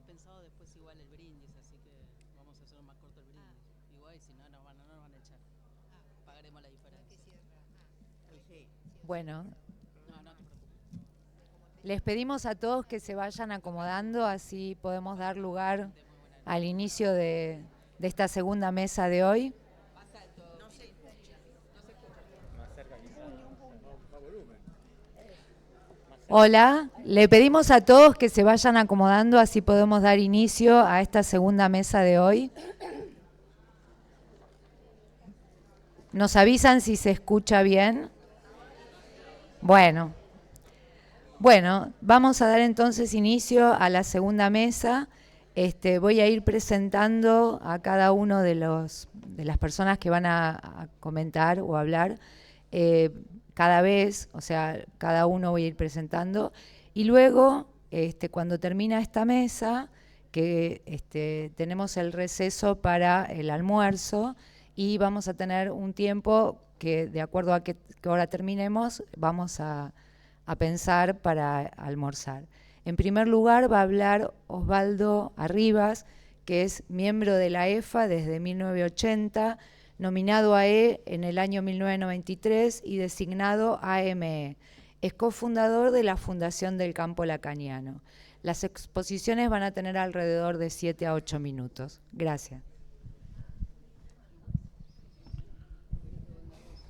pensado después igual el brindis, así que vamos a hacer más corto el brindis. Igual, y si no, no nos van a echar. Pagaremos la diferencia. Bueno, No, no te preocupes. les pedimos a todos que se vayan acomodando, así podemos dar lugar al inicio de esta segunda mesa de hoy. Hola, le pedimos a todos que se vayan acomodando, así podemos dar inicio a esta segunda mesa de hoy. ¿Nos avisan si se escucha bien? Bueno, vamos a dar entonces inicio a la segunda mesa. Voy a ir presentando a cada uno de las personas que van a comentar o hablar cada vez, o sea, cada uno voy a ir presentando. Y luego, cuando termina esta mesa, que tenemos el receso para el almuerzo y vamos a tener un tiempo que, de acuerdo a qué hora terminemos, vamos a pensar para almorzar. En primer lugar va a hablar Osvaldo Arribas, que es miembro de la EFA desde 1980, nominado a E en el año 1993 y designado AME. Es cofundador de la Fundación del Campo Lacaniano. Las exposiciones van a tener alrededor de 7 a 8 minutos. Gracias.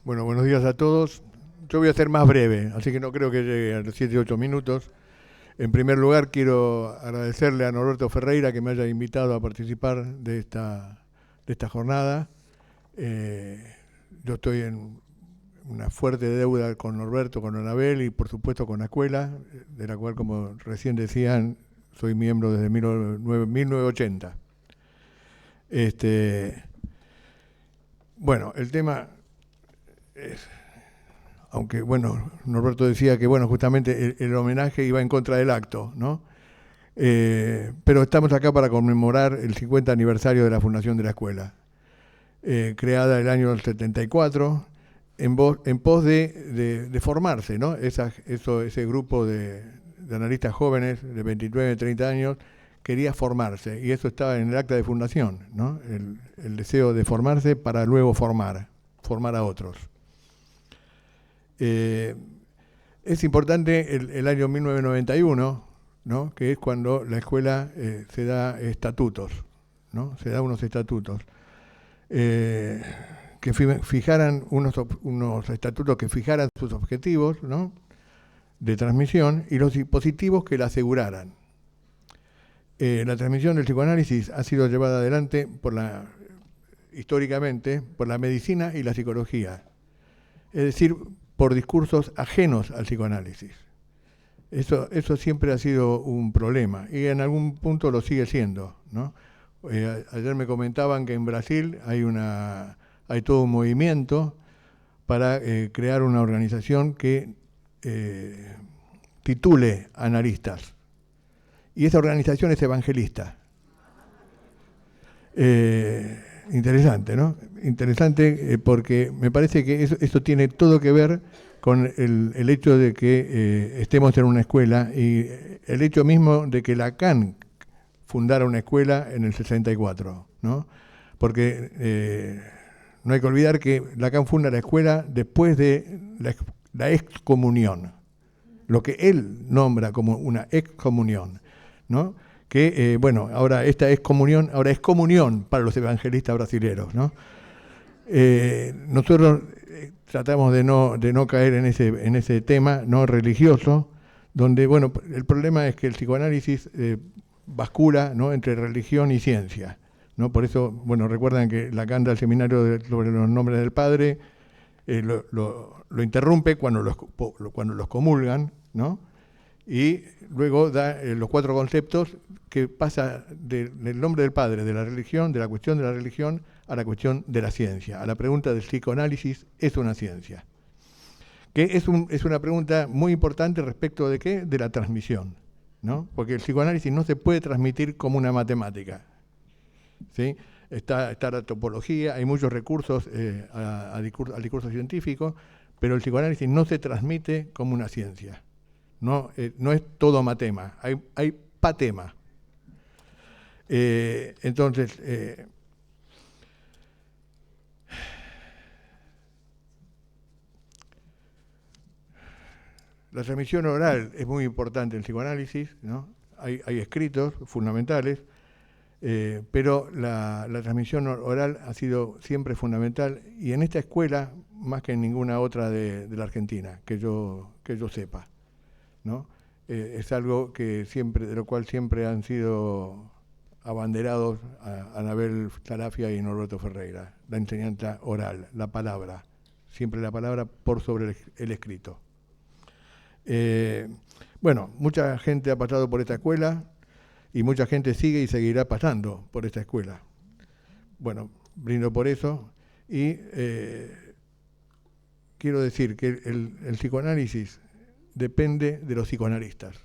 Bueno, buenos días a todos. Yo voy a ser más breve, así que no creo que llegue a los 7 o 8 minutos. En primer lugar, quiero agradecerle a Norberto Ferreira que me haya invitado a participar de esta jornada. Yo estoy en una fuerte deuda con Norberto, con Anabel y por supuesto con la escuela, de la cual, como recién decían, soy miembro desde 1980. Bueno, el tema es, aunque bueno, Norberto decía que bueno, justamente el homenaje iba en contra del acto, ¿no? Pero estamos acá para conmemorar el 50 aniversario de la fundación de la escuela, creada el año 74, en pos de formarse, ¿no? Ese grupo de analistas jóvenes de 29, 30 años quería formarse, y eso estaba en el acta de fundación, ¿no? El deseo de formarse para luego formar a otros. Es importante el año 1991, ¿no? Que es cuando la escuela se da estatutos, ¿no? Se da unos estatutos que fijaran unos estatutos que fijaran sus objetivos, ¿no? De transmisión y los dispositivos que la aseguraran. La transmisión del psicoanálisis ha sido llevada adelante históricamente por la medicina y la psicología, es decir, por discursos ajenos al psicoanálisis. Eso siempre ha sido un problema y en algún punto lo sigue siendo, ¿no? Ayer me comentaban que en Brasil hay todo un movimiento para crear una organización que titule analistas. Y esa organización es evangelista. Interesante, ¿no? Interesante porque me parece que eso tiene todo que ver con el hecho de que estemos en una escuela y el hecho mismo de que Lacan fundara una escuela en el 64, ¿no? Porque no hay que olvidar que Lacan funda la escuela después de la excomunión, lo que él nombra como una excomunión, ¿no? Que, bueno, ahora esta excomunión, ahora es comunión para los evangelistas brasileños, ¿no? Nosotros tratamos de no caer en ese tema no religioso, donde, bueno, el problema es que el psicoanálisis bascula, ¿no? Entre religión y ciencia, ¿no? Por eso, bueno, recuerdan que Lacan da el seminario sobre los nombres del Padre, lo interrumpe cuando los comulgan, ¿no? Y luego da los 4 conceptos que pasa del nombre del Padre, de la religión, de la cuestión de la religión, a la cuestión de la ciencia, a la pregunta del psicoanálisis, ¿es una ciencia? Que es una pregunta muy importante respecto de ¿qué? De la transmisión, ¿no? Porque el psicoanálisis no se puede transmitir como una matemática, ¿sí? Está la topología, hay muchos recursos al discurso científico, pero el psicoanálisis no se transmite como una ciencia. No es todo matema, hay patema. Entonces, la transmisión oral es muy importante en el psicoanálisis, ¿no? Hay escritos fundamentales, pero la transmisión oral ha sido siempre fundamental, y en esta escuela más que en ninguna otra de la Argentina, que yo sepa, ¿no? Es algo que siempre, de lo cual siempre han sido abanderados a Anabel Salafia y Norberto Ferreira, la enseñanza oral, la palabra, siempre la palabra por sobre el escrito. Bueno, mucha gente ha pasado por esta escuela y mucha gente sigue y seguirá pasando por esta escuela. Bueno, brindo por eso y quiero decir que el psicoanálisis depende de los psicoanalistas,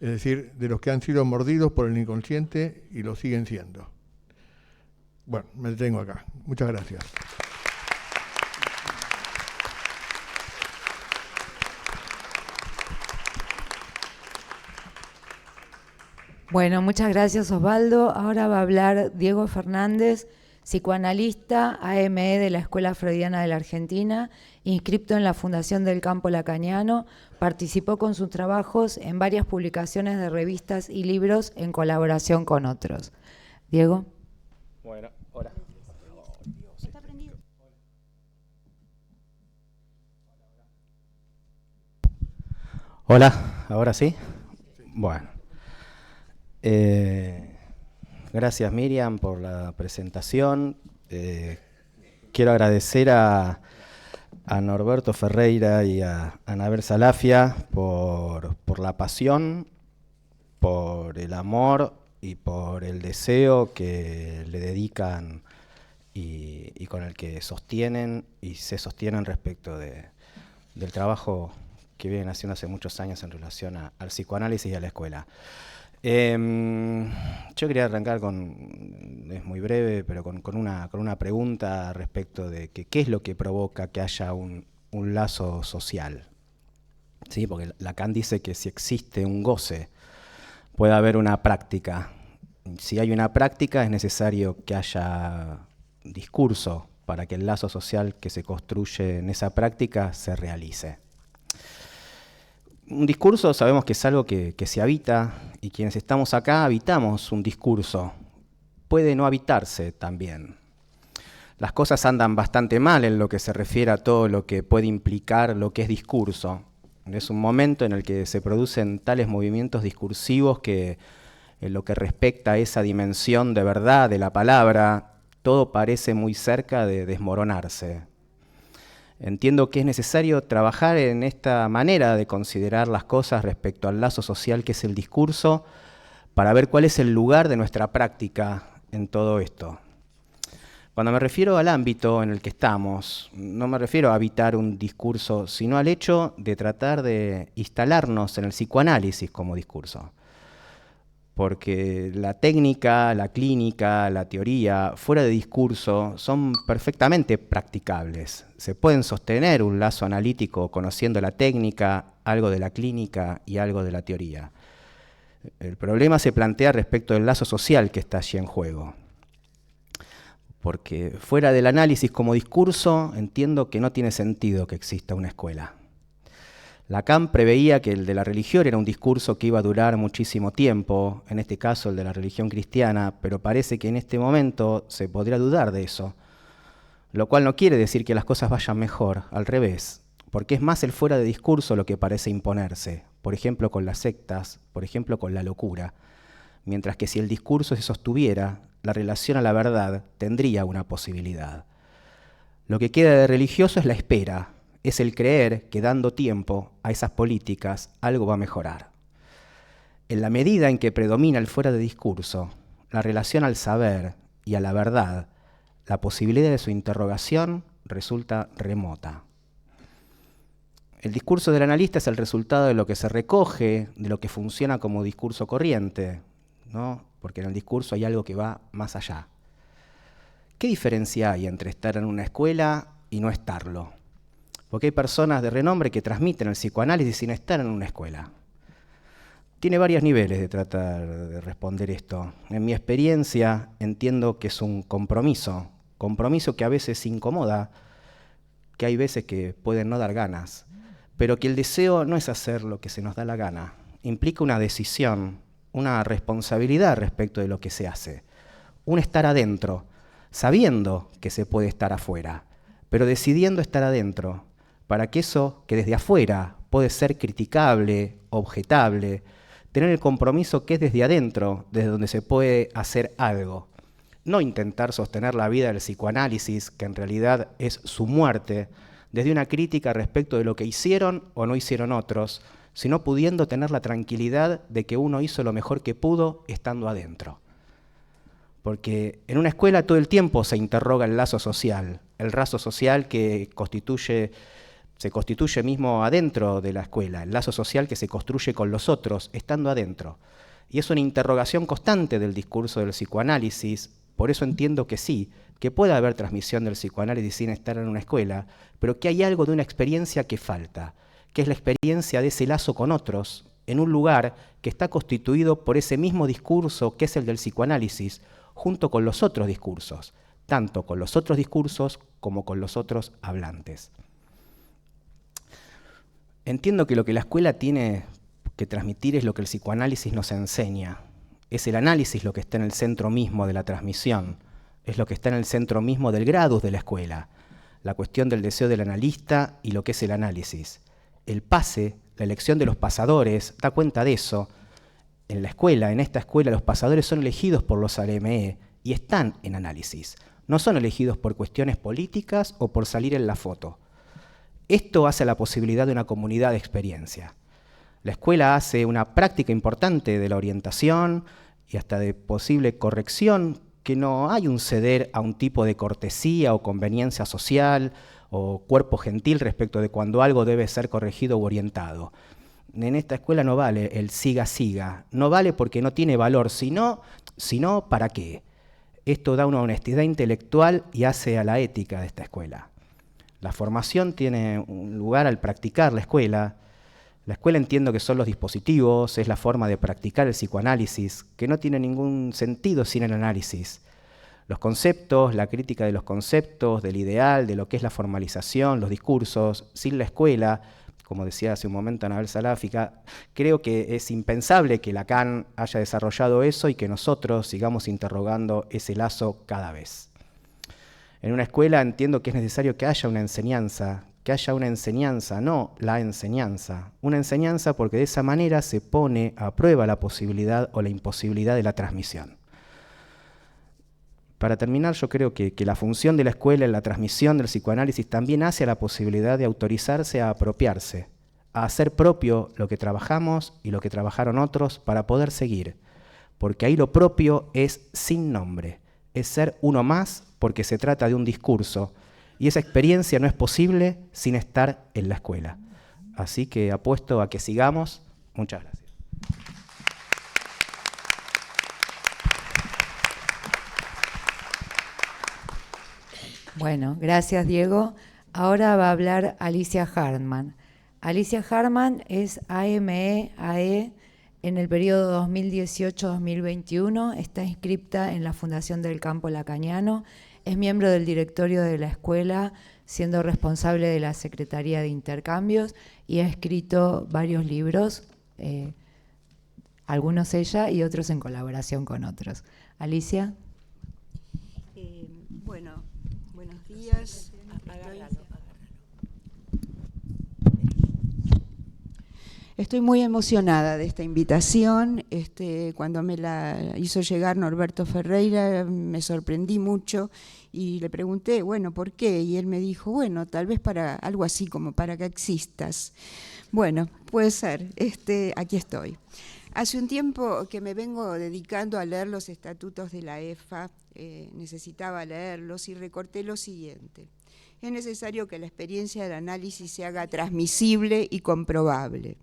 es decir, de los que han sido mordidos por el inconsciente y lo siguen siendo. Bueno, me detengo acá. Muchas gracias. Bueno, muchas gracias, Osvaldo. Ahora va a hablar Diego Fernández, psicoanalista, AME de la Escuela Freudiana de la Argentina, inscripto en la Fundación del Campo Lacaniano. Participó con sus trabajos en varias publicaciones de revistas y libros en colaboración con otros. Diego. Bueno, hola. ¿Está prendido? Hola, ¿ahora sí? Bueno. Gracias, Miriam, por la presentación. Quiero agradecer a Norberto Ferreira y a Anabel Salafia por la pasión, por el amor y por el deseo que le dedican y con el que sostienen y se sostienen respecto del trabajo que vienen haciendo hace muchos años en relación al psicoanálisis y a la escuela. Yo quería arrancar es muy breve, pero con una pregunta respecto de qué es lo que provoca que haya un lazo social. ¿Sí? Porque Lacan dice que si existe un goce, puede haber una práctica. Si hay una práctica, es necesario que haya discurso para que el lazo social que se construye en esa práctica se realice. Un discurso sabemos que es algo que se habita, y quienes estamos acá habitamos un discurso. Puede no habitarse también. Las cosas andan bastante mal en lo que se refiere a todo lo que puede implicar lo que es discurso. Es un momento en el que se producen tales movimientos discursivos que en lo que respecta a esa dimensión de verdad de la palabra, todo parece muy cerca de desmoronarse. Entiendo que es necesario trabajar en esta manera de considerar las cosas respecto al lazo social que es el discurso, para ver cuál es el lugar de nuestra práctica en todo esto. Cuando me refiero al ámbito en el que estamos, no me refiero a habitar un discurso, sino al hecho de tratar de instalarnos en el psicoanálisis como discurso. Porque la técnica, la clínica, la teoría, fuera de discurso, son perfectamente practicables. Se pueden sostener un lazo analítico conociendo la técnica, algo de la clínica y algo de la teoría. El problema se plantea respecto del lazo social que está allí en juego. Porque fuera del análisis como discurso, entiendo que no tiene sentido que exista una escuela. Lacan preveía que el de la religión era un discurso que iba a durar muchísimo tiempo, en este caso el de la religión cristiana, pero parece que en este momento se podría dudar de eso, lo cual no quiere decir que las cosas vayan mejor, al revés, porque es más el fuera de discurso lo que parece imponerse, por ejemplo con las sectas, por ejemplo con la locura, mientras que si el discurso se sostuviera, la relación a la verdad tendría una posibilidad. Lo que queda de religioso es la espera, es el creer que dando tiempo a esas políticas algo va a mejorar. En la medida en que predomina el fuera de discurso, la relación al saber y a la verdad, la posibilidad de su interrogación resulta remota. El discurso del analista es el resultado de lo que se recoge, de lo que funciona como discurso corriente, ¿no? Porque en el discurso hay algo que va más allá. ¿Qué diferencia hay entre estar en una escuela y no estarlo? Porque hay personas de renombre que transmiten el psicoanálisis sin estar en una escuela. Tiene varios niveles de tratar de responder esto. En mi experiencia entiendo que es un compromiso que a veces incomoda, que hay veces que pueden no dar ganas, pero que el deseo no es hacer lo que se nos da la gana, implica una decisión, una responsabilidad respecto de lo que se hace, un estar adentro, sabiendo que se puede estar afuera, pero decidiendo estar adentro, para que eso que desde afuera puede ser criticable, objetable, tener el compromiso que es desde adentro, desde donde se puede hacer algo. No intentar sostener la vida del psicoanálisis, que en realidad es su muerte, desde una crítica respecto de lo que hicieron o no hicieron otros, sino pudiendo tener la tranquilidad de que uno hizo lo mejor que pudo estando adentro. Porque en una escuela todo el tiempo se interroga el lazo social que se constituye mismo adentro de la escuela, el lazo social que se construye con los otros, estando adentro. Y es una interrogación constante del discurso del psicoanálisis. Por eso entiendo que sí, que puede haber transmisión del psicoanálisis sin estar en una escuela, pero que hay algo de una experiencia que falta, que es la experiencia de ese lazo con otros, en un lugar que está constituido por ese mismo discurso que es el del psicoanálisis, junto con los otros discursos, tanto con los otros discursos como con los otros hablantes. Entiendo que lo que la escuela tiene que transmitir es lo que el psicoanálisis nos enseña. Es el análisis lo que está en el centro mismo de la transmisión, es lo que está en el centro mismo del gradus de la escuela, la cuestión del deseo del analista y lo que es el análisis. El pase, la elección de los pasadores, da cuenta de eso. En la escuela, en esta escuela, los pasadores son elegidos por los ALME y están en análisis. No son elegidos por cuestiones políticas o por salir en la foto. Esto hace la posibilidad de una comunidad de experiencia. La escuela hace una práctica importante de la orientación y hasta de posible corrección, que no hay un ceder a un tipo de cortesía o conveniencia social o cuerpo gentil respecto de cuando algo debe ser corregido u orientado. En esta escuela no vale el siga, no vale porque no tiene valor, sino ¿para qué? Esto da una honestidad intelectual y hace a la ética de esta escuela. La formación tiene un lugar al practicar la escuela. La escuela entiendo que son los dispositivos, es la forma de practicar el psicoanálisis, que no tiene ningún sentido sin el análisis. Los conceptos, la crítica de los conceptos, del ideal, de lo que es la formalización, los discursos, sin la escuela, como decía hace un momento Anabel Saláfica, creo que es impensable que Lacan haya desarrollado eso y que nosotros sigamos interrogando ese lazo cada vez. En una escuela entiendo que es necesario que haya una enseñanza, no la enseñanza. Una enseñanza porque de esa manera se pone a prueba la posibilidad o la imposibilidad de la transmisión. Para terminar, yo creo que la función de la escuela en la transmisión del psicoanálisis también hace a la posibilidad de autorizarse a apropiarse, a hacer propio lo que trabajamos y lo que trabajaron otros para poder seguir. Porque ahí lo propio es sin nombre, es ser uno más porque se trata de un discurso. Y esa experiencia no es posible sin estar en la escuela. Así que apuesto a que sigamos. Muchas gracias. Bueno, gracias Diego. Ahora va a hablar Alicia Hartman. Alicia Hartman es AME-AE en el periodo 2018-2021. Está inscripta en la Fundación del Campo Lacaniano. Es miembro del directorio de la escuela, siendo responsable de la Secretaría de Intercambios y ha escrito varios libros, algunos ella y otros en colaboración con otros. Alicia. Bueno, buenos días. Estoy muy emocionada de esta invitación. Cuando me la hizo llegar Norberto Ferreira me sorprendí mucho y le pregunté, bueno, ¿por qué? Y él me dijo, bueno, tal vez para algo así como para que existas. Bueno, puede ser, aquí estoy. Hace un tiempo que me vengo dedicando a leer los estatutos de la EFA, necesitaba leerlos y recorté lo siguiente. Es necesario que la experiencia del análisis se haga transmisible y comprobable.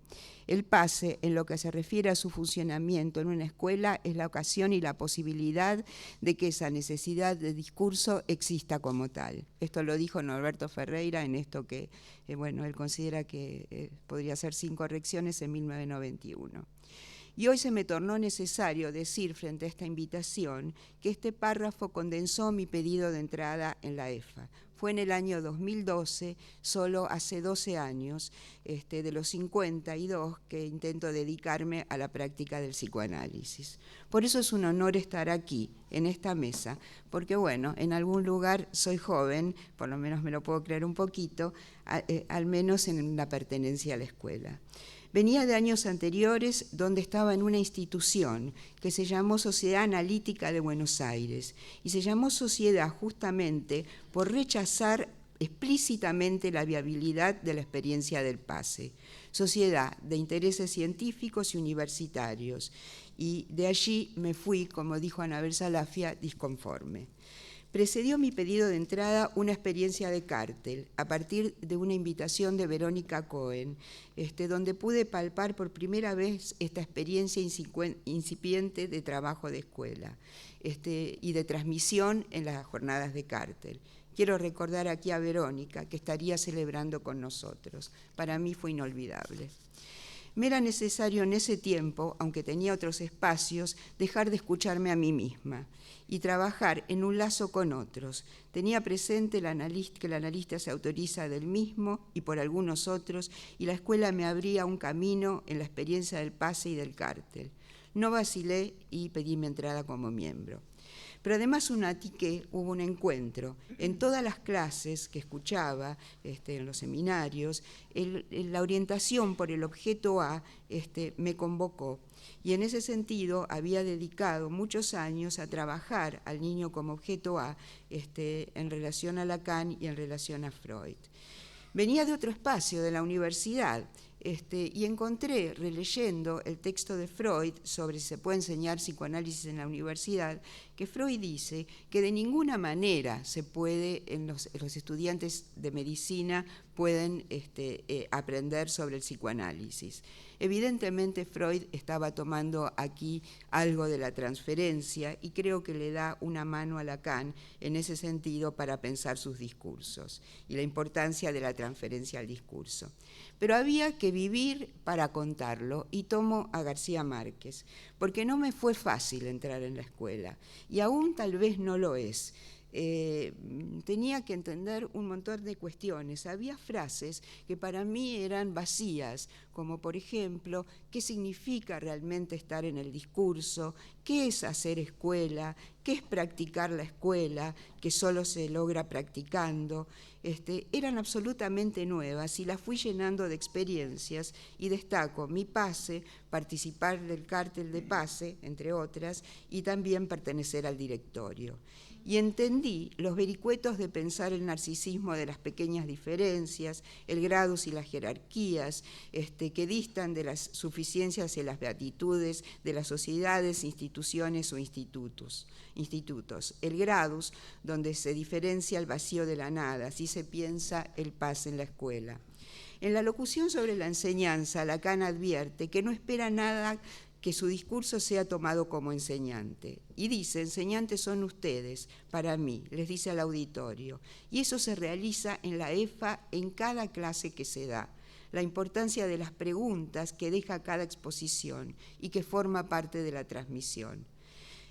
El pase, en lo que se refiere a su funcionamiento en una escuela, es la ocasión y la posibilidad de que esa necesidad de discurso exista como tal. Esto lo dijo Norberto Ferreira en esto que, él considera que podría ser sin correcciones en 1991. Y hoy se me tornó necesario decir frente a esta invitación que este párrafo condensó mi pedido de entrada en la EFA. Fue en el año 2012, solo hace 12 años, de los 52, que intento dedicarme a la práctica del psicoanálisis. Por eso es un honor estar aquí, en esta mesa, porque bueno, en algún lugar soy joven, por lo menos me lo puedo creer un poquito, al menos en la pertenencia a la escuela. Venía de años anteriores donde estaba en una institución que se llamó Sociedad Analítica de Buenos Aires y se llamó sociedad justamente por rechazar explícitamente la viabilidad de la experiencia del pase. Sociedad de intereses científicos y universitarios, y de allí me fui, como dijo Anabel Salafia, disconforme. Precedió mi pedido de entrada una experiencia de cártel, a partir de una invitación de Verónica Cohen, donde pude palpar por primera vez esta experiencia incipiente de trabajo de escuela y de transmisión en las jornadas de cártel. Quiero recordar aquí a Verónica, que estaría celebrando con nosotros. Para mí fue inolvidable. Me era necesario en ese tiempo, aunque tenía otros espacios, dejar de escucharme a mí misma y trabajar en un lazo con otros. Tenía presente que el analista se autoriza del mismo y por algunos otros, y la escuela me abría un camino en la experiencia del pase y del cártel. No vacilé y pedí mi entrada como miembro. Pero además hubo un encuentro. En todas las clases que escuchaba, en los seminarios, la orientación por el objeto A me convocó. Y en ese sentido había dedicado muchos años a trabajar al niño como objeto A en relación a Lacan y en relación a Freud. Venía de otro espacio, de la universidad, y encontré, releyendo el texto de Freud sobre si se puede enseñar psicoanálisis en la universidad, que Freud dice que de ninguna manera se puede, los estudiantes de medicina pueden aprender sobre el psicoanálisis. Evidentemente Freud estaba tomando aquí algo de la transferencia y creo que le da una mano a Lacan en ese sentido para pensar sus discursos y la importancia de la transferencia al discurso. Pero había que vivir para contarlo y tomo a García Márquez, porque no me fue fácil entrar en la escuela y aún tal vez no lo es. Tenía que entender un montón de cuestiones. Había frases que para mí eran vacías, como por ejemplo, ¿qué significa realmente estar en el discurso? ¿Qué es hacer escuela? ¿Qué es practicar la escuela? Que solo se logra practicando. Eran absolutamente nuevas y las fui llenando de experiencias y destaco mi pase, participar del cártel de pase, entre otras, y también pertenecer al directorio. Y entendí los vericuetos de pensar el narcisismo de las pequeñas diferencias, el gradus y las jerarquías, que distan de las suficiencias y las beatitudes de las sociedades, instituciones o institutos. El gradus, donde se diferencia el vacío de la nada, así se piensa el pase en la escuela. En la locución sobre la enseñanza, Lacan advierte que no espera nada que su discurso sea tomado como enseñante. Y dice, enseñantes son ustedes, para mí, les dice al auditorio. Y eso se realiza en la EFA en cada clase que se da. La importancia de las preguntas que deja cada exposición y que forma parte de la transmisión.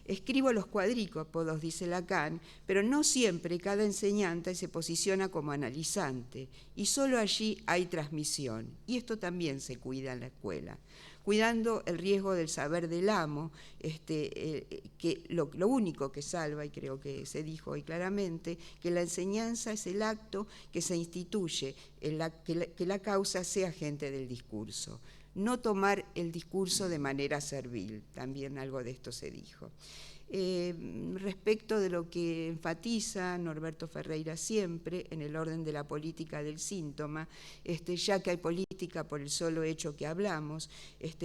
Escribo los cuadrícodos, dice Lacan, pero no siempre cada enseñante se posiciona como analizante y solo allí hay transmisión. Y esto también se cuida en la escuela, cuidando el riesgo del saber del amo, que lo único que salva, y creo que se dijo hoy claramente, que la enseñanza es el acto que se instituye, que la causa sea agente del discurso. No tomar el discurso de manera servil, también algo de esto se dijo. Respecto de lo que enfatiza Norberto Ferreira siempre en el orden de la política del síntoma, ya que hay política por el solo hecho que hablamos,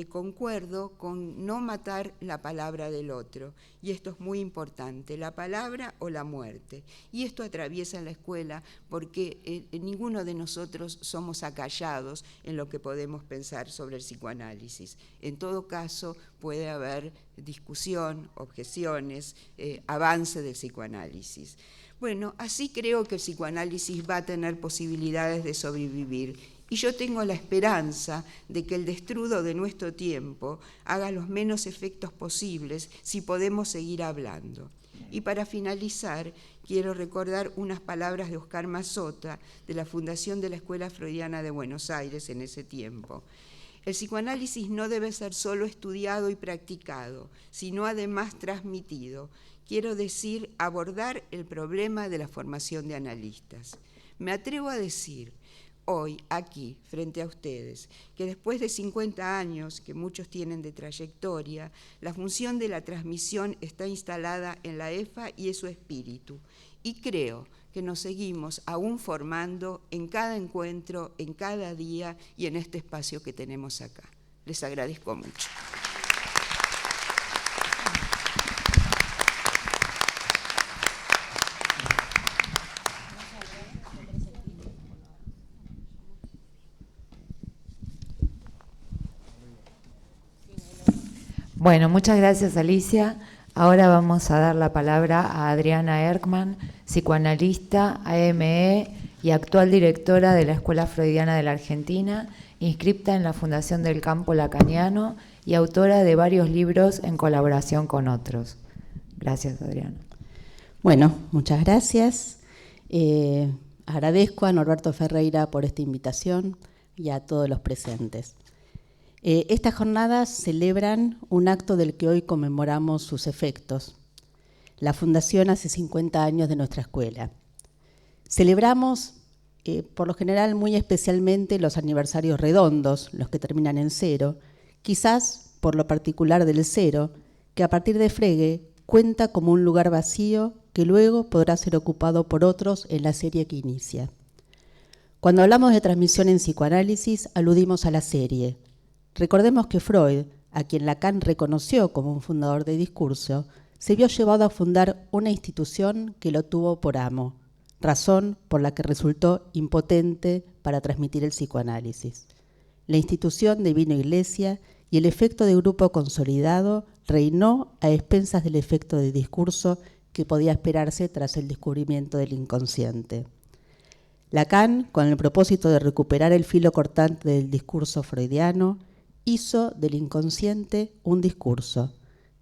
concuerdo con no matar la palabra del otro, y esto es muy importante, la palabra o la muerte, y esto atraviesa la escuela porque ninguno de nosotros somos acallados en lo que podemos pensar sobre el psicoanálisis. En todo caso, puede haber discusión, objeciones, avance del psicoanálisis. Bueno, así creo que el psicoanálisis va a tener posibilidades de sobrevivir Y yo tengo la esperanza de que el destrudo de nuestro tiempo haga los menos efectos posibles si podemos seguir hablando. Y para finalizar, quiero recordar unas palabras de Oscar Mazota, de la Fundación de la Escuela Freudiana de Buenos Aires en ese tiempo. El psicoanálisis no debe ser solo estudiado y practicado, sino además transmitido. Quiero decir, abordar el problema de la formación de analistas. Me atrevo a decir hoy, aquí, frente a ustedes, que después de 50 años, que muchos tienen de trayectoria, la función de la transmisión está instalada en la EFA y es su espíritu. Y creo que nos seguimos aún formando en cada encuentro, en cada día y en este espacio que tenemos acá. Les agradezco mucho. Bueno, muchas gracias, Alicia. Ahora vamos a dar la palabra a Adriana Erckman, psicoanalista, AME y actual directora de la Escuela Freudiana de la Argentina, inscripta en la Fundación del Campo Lacaniano y autora de varios libros en colaboración con otros. Gracias, Adriana. Bueno, muchas gracias. Agradezco a Norberto Ferreira por esta invitación y a todos los presentes. Estas jornadas celebran un acto del que hoy conmemoramos sus efectos. La fundación hace 50 años de nuestra escuela. Celebramos, por lo general, muy especialmente los aniversarios redondos, los que terminan en 0, quizás por lo particular del 0, que a partir de Frege cuenta como un lugar vacío que luego podrá ser ocupado por otros en la serie que inicia. Cuando hablamos de transmisión en psicoanálisis, aludimos a la serie. Recordemos que Freud, a quien Lacan reconoció como un fundador de discurso, se vio llevado a fundar una institución que lo tuvo por amo, razón por la que resultó impotente para transmitir el psicoanálisis. La institución devino iglesia y el efecto de grupo consolidado reinó a expensas del efecto de discurso que podía esperarse tras el descubrimiento del inconsciente. Lacan, con el propósito de recuperar el filo cortante del discurso freudiano, hizo del inconsciente un discurso,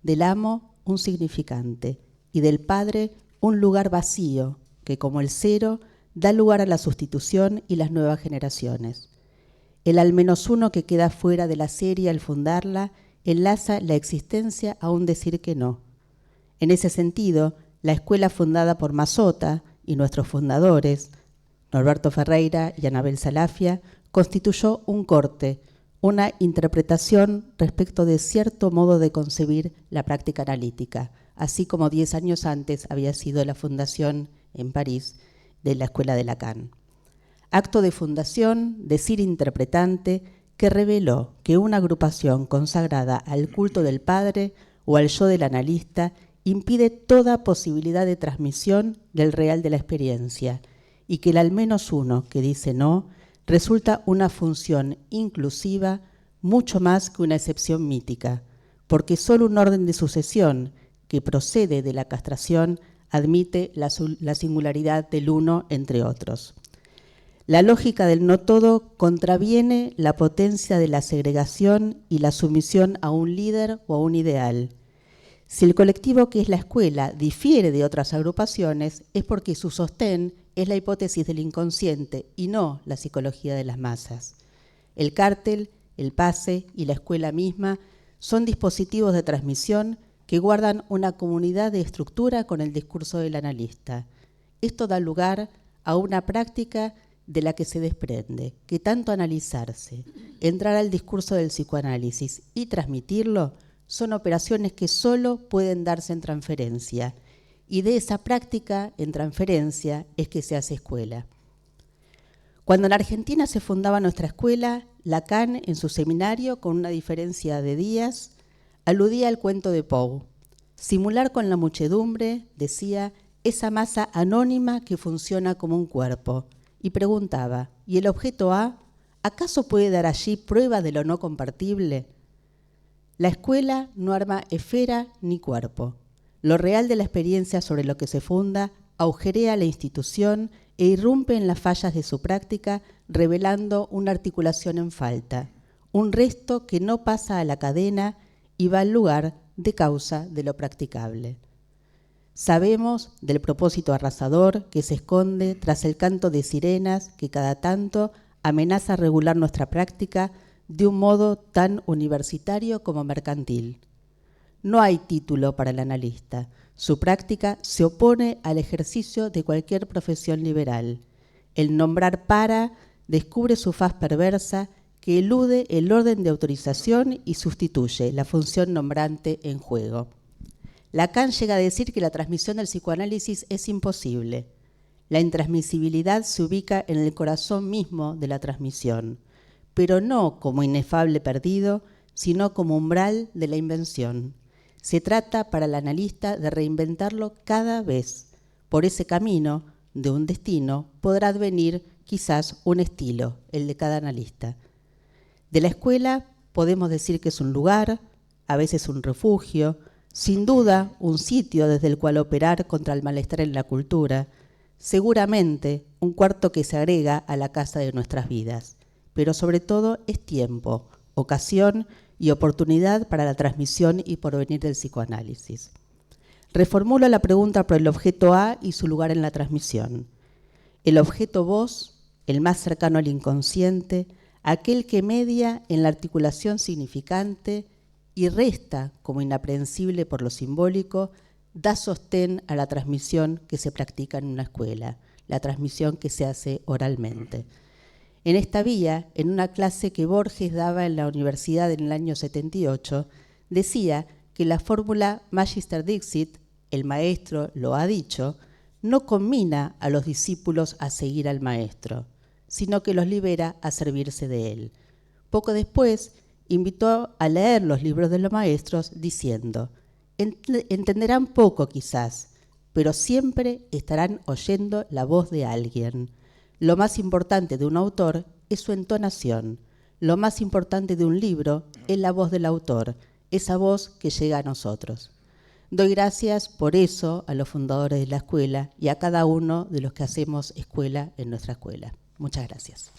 del amo un significante y del padre un lugar vacío que, como el 0, da lugar a la sustitución y las nuevas generaciones. El al menos uno que queda fuera de la serie al fundarla enlaza la existencia a un decir que no. En ese sentido, la escuela fundada por Mazota y nuestros fundadores, Norberto Ferreira y Anabel Salafia, constituyó un corte, una interpretación respecto de cierto modo de concebir la práctica analítica, así como 10 años antes había sido la fundación en París de la Escuela de Lacan. Acto de fundación, decir interpretante, que reveló que una agrupación consagrada al culto del padre o al yo del analista impide toda posibilidad de transmisión del real de la experiencia y que el al menos uno que dice no resulta una función inclusiva mucho más que una excepción mítica, porque solo un orden de sucesión que procede de la castración admite la singularidad del uno entre otros. La lógica del no todo contraviene la potencia de la segregación y la sumisión a un líder o a un ideal. Si el colectivo que es la escuela difiere de otras agrupaciones es porque su sostén es la hipótesis del inconsciente y no la psicología de las masas. El cártel, el pase y la escuela misma son dispositivos de transmisión que guardan una comunidad de estructura con el discurso del analista. Esto da lugar a una práctica de la que se desprende que tanto analizarse, entrar al discurso del psicoanálisis y transmitirlo son operaciones que solo pueden darse en transferencia. Y de esa práctica en transferencia es que se hace escuela. Cuando en Argentina se fundaba nuestra escuela, Lacan, en su seminario, con una diferencia de días, aludía al cuento de Poe. Simular con la muchedumbre, decía, esa masa anónima que funciona como un cuerpo. Y preguntaba, ¿y el objeto A, acaso puede dar allí prueba de lo no compartible? La escuela no arma esfera ni cuerpo. Lo real de la experiencia sobre lo que se funda agujerea la institución e irrumpe en las fallas de su práctica, revelando una articulación en falta, un resto que no pasa a la cadena y va al lugar de causa de lo practicable. Sabemos del propósito arrasador que se esconde tras el canto de sirenas que cada tanto amenaza regular nuestra práctica de un modo tan universitario como mercantil. No hay título para el analista. Su práctica se opone al ejercicio de cualquier profesión liberal. El nombrar para descubre su faz perversa que elude el orden de autorización y sustituye la función nombrante en juego. Lacan llega a decir que la transmisión del psicoanálisis es imposible. La intransmisibilidad se ubica en el corazón mismo de la transmisión, pero no como inefable perdido, sino como umbral de la invención. Se trata para el analista de reinventarlo cada vez. Por ese camino de un destino podrá advenir quizás un estilo, el de cada analista. De la escuela podemos decir que es un lugar, a veces un refugio, sin duda un sitio desde el cual operar contra el malestar en la cultura, seguramente un cuarto que se agrega a la casa de nuestras vidas, pero sobre todo es tiempo, ocasión y oportunidad para la transmisión y porvenir del psicoanálisis. Reformulo la pregunta por el objeto A y su lugar en la transmisión. El objeto voz, el más cercano al inconsciente, aquel que media en la articulación significante y resta como inaprehensible por lo simbólico, da sostén a la transmisión que se practica en una escuela, la transmisión que se hace oralmente. En esta vía, en una clase que Borges daba en la universidad en el año 78, decía que la fórmula Magister Dixit, el maestro lo ha dicho, no conmina a los discípulos a seguir al maestro, sino que los libera a servirse de él. Poco después, invitó a leer los libros de los maestros diciendo: entenderán poco quizás, pero siempre estarán oyendo la voz de alguien. Lo más importante de un autor es su entonación. Lo más importante de un libro es la voz del autor, esa voz que llega a nosotros. Doy gracias por eso a los fundadores de la escuela y a cada uno de los que hacemos escuela en nuestra escuela. Muchas gracias.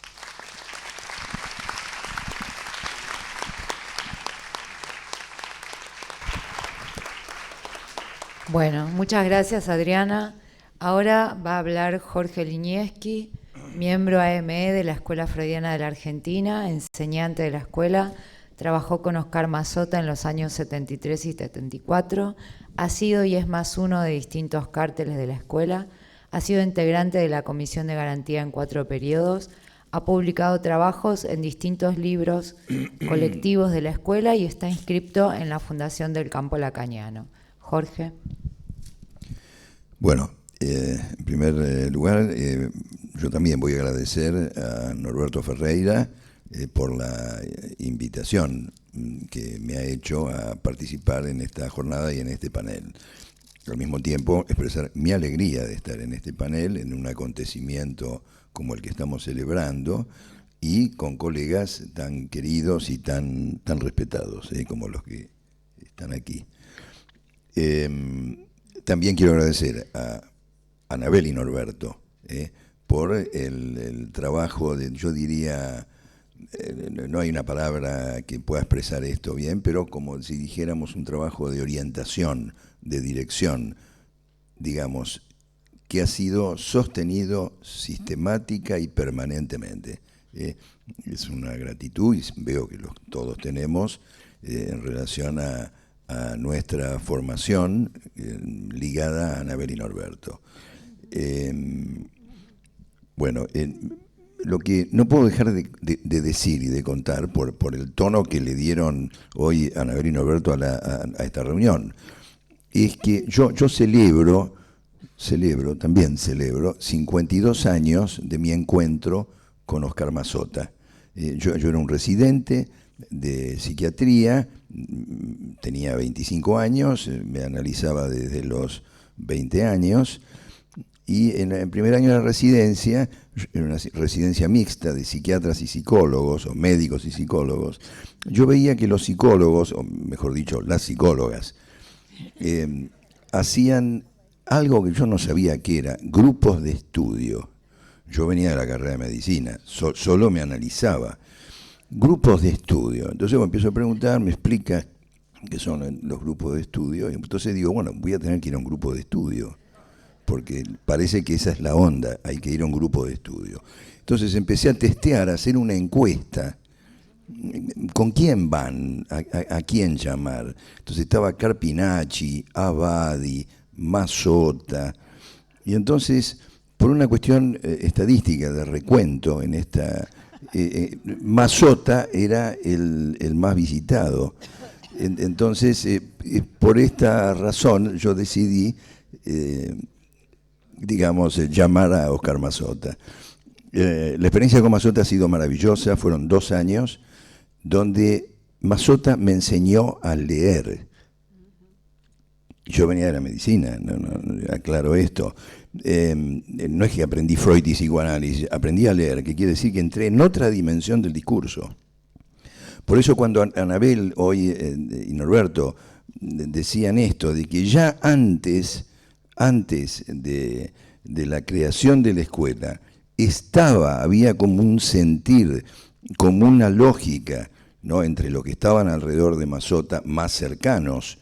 Bueno, muchas gracias, Adriana. Ahora va a hablar Jorge Linieski, miembro AME de la Escuela Freudiana de la Argentina, enseñante de la escuela. Trabajó con Oscar Mazota en los años 73 y 74. Ha sido y es más uno de distintos cárteles de la escuela. Ha sido integrante de la Comisión de Garantía en 4 periodos. Ha publicado trabajos en distintos libros colectivos de la escuela y está inscripto en la Fundación del Campo Lacaniano. Jorge. Bueno, en primer lugar, yo también voy a agradecer a Norberto Ferreira por la invitación que me ha hecho a participar en esta jornada y en este panel. Al mismo tiempo, expresar mi alegría de estar en este panel, en un acontecimiento como el que estamos celebrando, y con colegas tan queridos y tan respetados como los que están aquí. También quiero agradecer a Anabel y Norberto por el trabajo de, yo diría, no hay una palabra que pueda expresar esto bien, pero como si dijéramos un trabajo de orientación, de dirección, digamos, que ha sido sostenido sistemática y permanentemente. Es una gratitud, y veo que todos tenemos, en relación a nuestra formación ligada a Anabel y Norberto. Bueno, lo que no puedo dejar de decir y de contar por el tono que le dieron hoy Anabel y Norberto a esta reunión, es que yo también celebro 52 años de mi encuentro con Oscar Mazota. Yo era un residente de psiquiatría, tenía 25 años, me analizaba desde los 20 años, y en el primer año de la residencia, era una residencia mixta de psiquiatras y psicólogos, o médicos y psicólogos, yo veía que los psicólogos, o mejor dicho, las psicólogas, hacían algo que yo no sabía qué era, grupos de estudio. Yo venía de la carrera de medicina, solo me analizaba. Grupos de estudio. Entonces empiezo a preguntar, me explica qué son los grupos de estudio, y entonces digo, bueno, voy a tener que ir a un grupo de estudio, porque parece que esa es la onda, hay que ir a un grupo de estudio. Entonces empecé a testear, a hacer una encuesta. ¿Con quién van? ¿A quién llamar? Entonces estaba Carpinacci, Abadi, Mazzotta, y entonces, por una cuestión estadística de recuento en esta... Mazzotta era el más visitado. Entonces, por esta razón, yo decidí, llamar a Oscar Mazzotta. La experiencia con Mazzotta ha sido maravillosa, fueron 2 años, donde Mazzotta me enseñó a leer. Yo venía de la medicina, aclaro esto. No es que aprendí Freud y psicoanálisis, aprendí a leer, que quiere decir que entré en otra dimensión del discurso. Por eso cuando Anabel hoy y Norberto decían esto, de que ya antes de la creación de la escuela, había como un sentir, como una lógica, ¿no?, entre lo que estaban alrededor de Mazzotta más cercanos,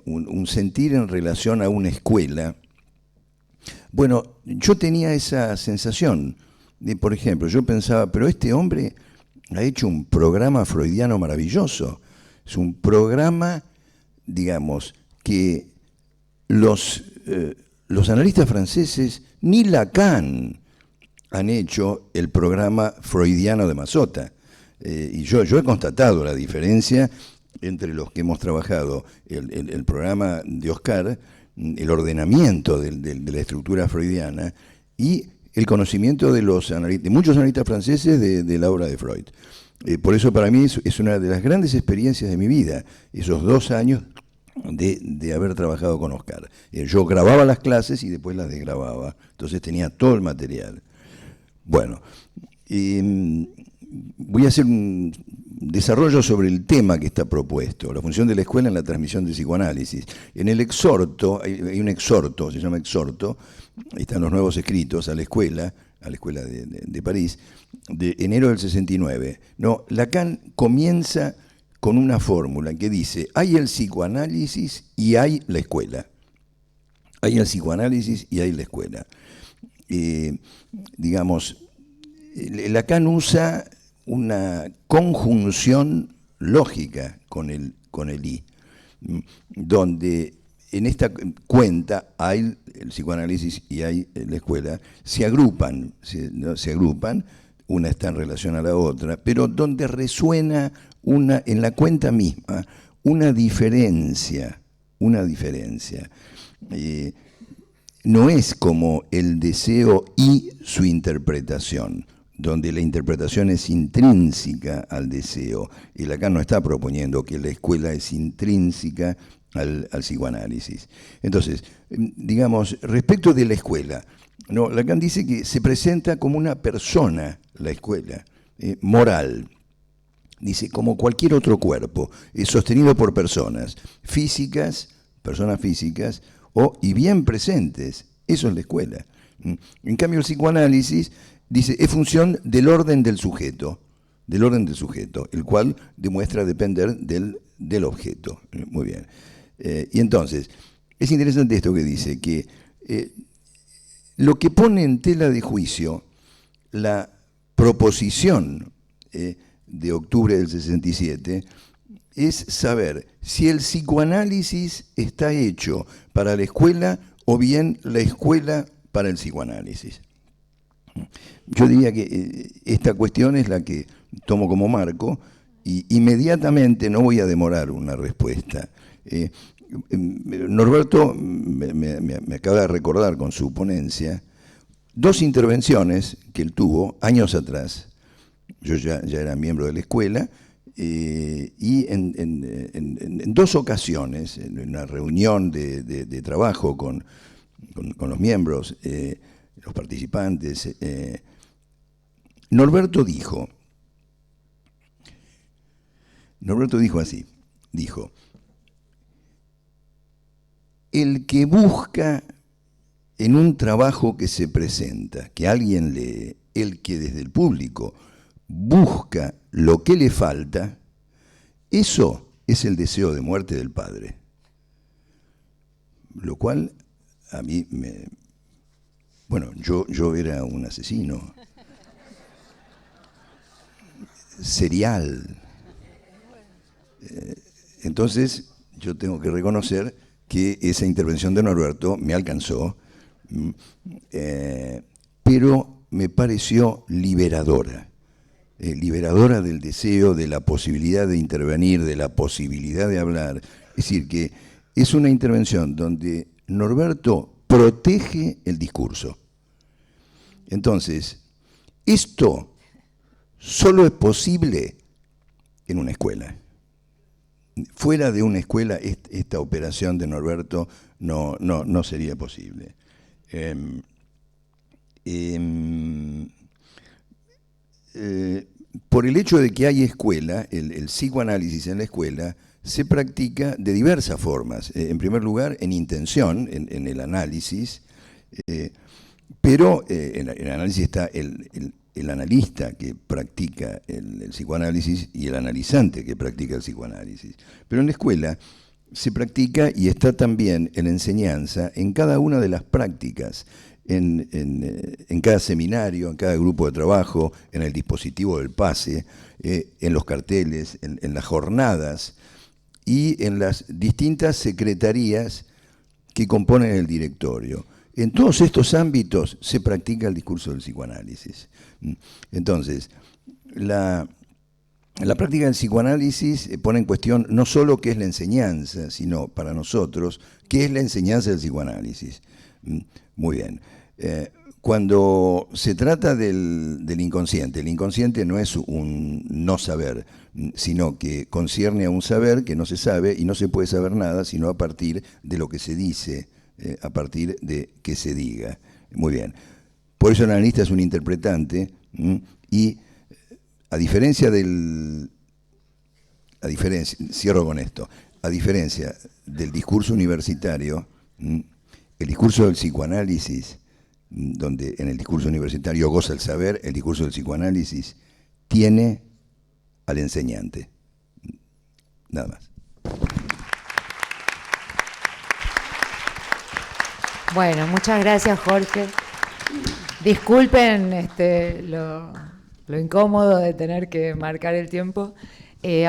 un sentir en relación a una escuela. Bueno, yo tenía esa sensación de, por ejemplo, yo pensaba, pero este hombre ha hecho un programa freudiano maravilloso. Es un programa, digamos, que los analistas franceses, ni Lacan han hecho el programa freudiano de Mazzotta. Y yo he constatado la diferencia entre los que hemos trabajado el programa de Oscar, el ordenamiento de la estructura freudiana y el conocimiento de muchos analistas franceses de la obra de Freud. Por eso para mí es una de las grandes experiencias de mi vida, esos 2 años de haber trabajado con Oscar. Yo grababa las clases y después las desgrababa, entonces tenía todo el material. Bueno, voy a hacer un desarrollo sobre el tema que está propuesto, la función de la escuela en la transmisión del psicoanálisis. En el exhorto, hay un exhorto, se llama exhorto, están los nuevos escritos a la escuela de París, de enero del 69. No, Lacan comienza con una fórmula que dice, hay el psicoanálisis y hay la escuela. Hay el psicoanálisis y hay la escuela. Lacan usa una conjunción lógica con el I, donde en esta cuenta hay el psicoanálisis y hay la escuela, se agrupan, una está en relación a la otra, pero donde resuena en la cuenta misma una diferencia. No es como el deseo y su interpretación, donde la interpretación es intrínseca al deseo. Y Lacan no está proponiendo que la escuela es intrínseca al psicoanálisis. Entonces, respecto de la escuela, no, Lacan dice que se presenta como una persona, la escuela, moral. Dice, como cualquier otro cuerpo, sostenido por personas físicas y bien presentes. Eso es la escuela. En cambio, el psicoanálisis dice, es función del orden del sujeto, el cual demuestra depender del objeto. Muy bien. Y entonces, es interesante esto que dice, que lo que pone en tela de juicio la proposición de octubre del 67 es saber si el psicoanálisis está hecho para la escuela o bien la escuela para el psicoanálisis. Yo diría que esta cuestión es la que tomo como marco y inmediatamente no voy a demorar una respuesta. Norberto me acaba de recordar con su ponencia 2 intervenciones que él tuvo años atrás. Yo ya era miembro de la escuela y en 2 ocasiones, en una reunión de trabajo con los miembros, los participantes, Norberto dijo así, el que busca en un trabajo que se presenta, que alguien lee, el que desde el público busca lo que le falta, eso es el deseo de muerte del padre. Lo cual a mí me... Bueno, yo era un asesino serial. Entonces, yo tengo que reconocer que esa intervención de Norberto me alcanzó, pero me pareció liberadora. Liberadora del deseo, de la posibilidad de intervenir, de la posibilidad de hablar. Es decir, que es una intervención donde Norberto protege el discurso. Entonces, esto solo es posible en una escuela. Fuera de una escuela, esta operación de Norberto no sería posible. Por el hecho de que hay escuela, el psicoanálisis en la escuela se practica de diversas formas. En primer lugar, en intención, en el análisis, pero en el análisis está el analista que practica el psicoanálisis y el analizante que practica el psicoanálisis. Pero en la escuela se practica y está también en enseñanza en cada una de las prácticas, en cada seminario, en cada grupo de trabajo, en el dispositivo del pase, en los carteles, en las jornadas y en las distintas secretarías que componen el directorio. En todos estos ámbitos se practica el discurso del psicoanálisis. Entonces, la práctica del psicoanálisis pone en cuestión no solo qué es la enseñanza, sino para nosotros, qué es la enseñanza del psicoanálisis. Muy bien. Cuando se trata del inconsciente, el inconsciente no es un no saber, sino que concierne a un saber que no se sabe y no se puede saber nada sino a partir de lo que se dice, a partir de que se diga. Muy bien. Por eso el analista es un interpretante y cierro con esto, a diferencia del discurso universitario, el discurso del psicoanálisis, donde en el discurso universitario goza el saber, el discurso del psicoanálisis tiene al enseñante. Nada más. Bueno, muchas gracias, Jorge. Disculpen lo incómodo de tener que marcar el tiempo.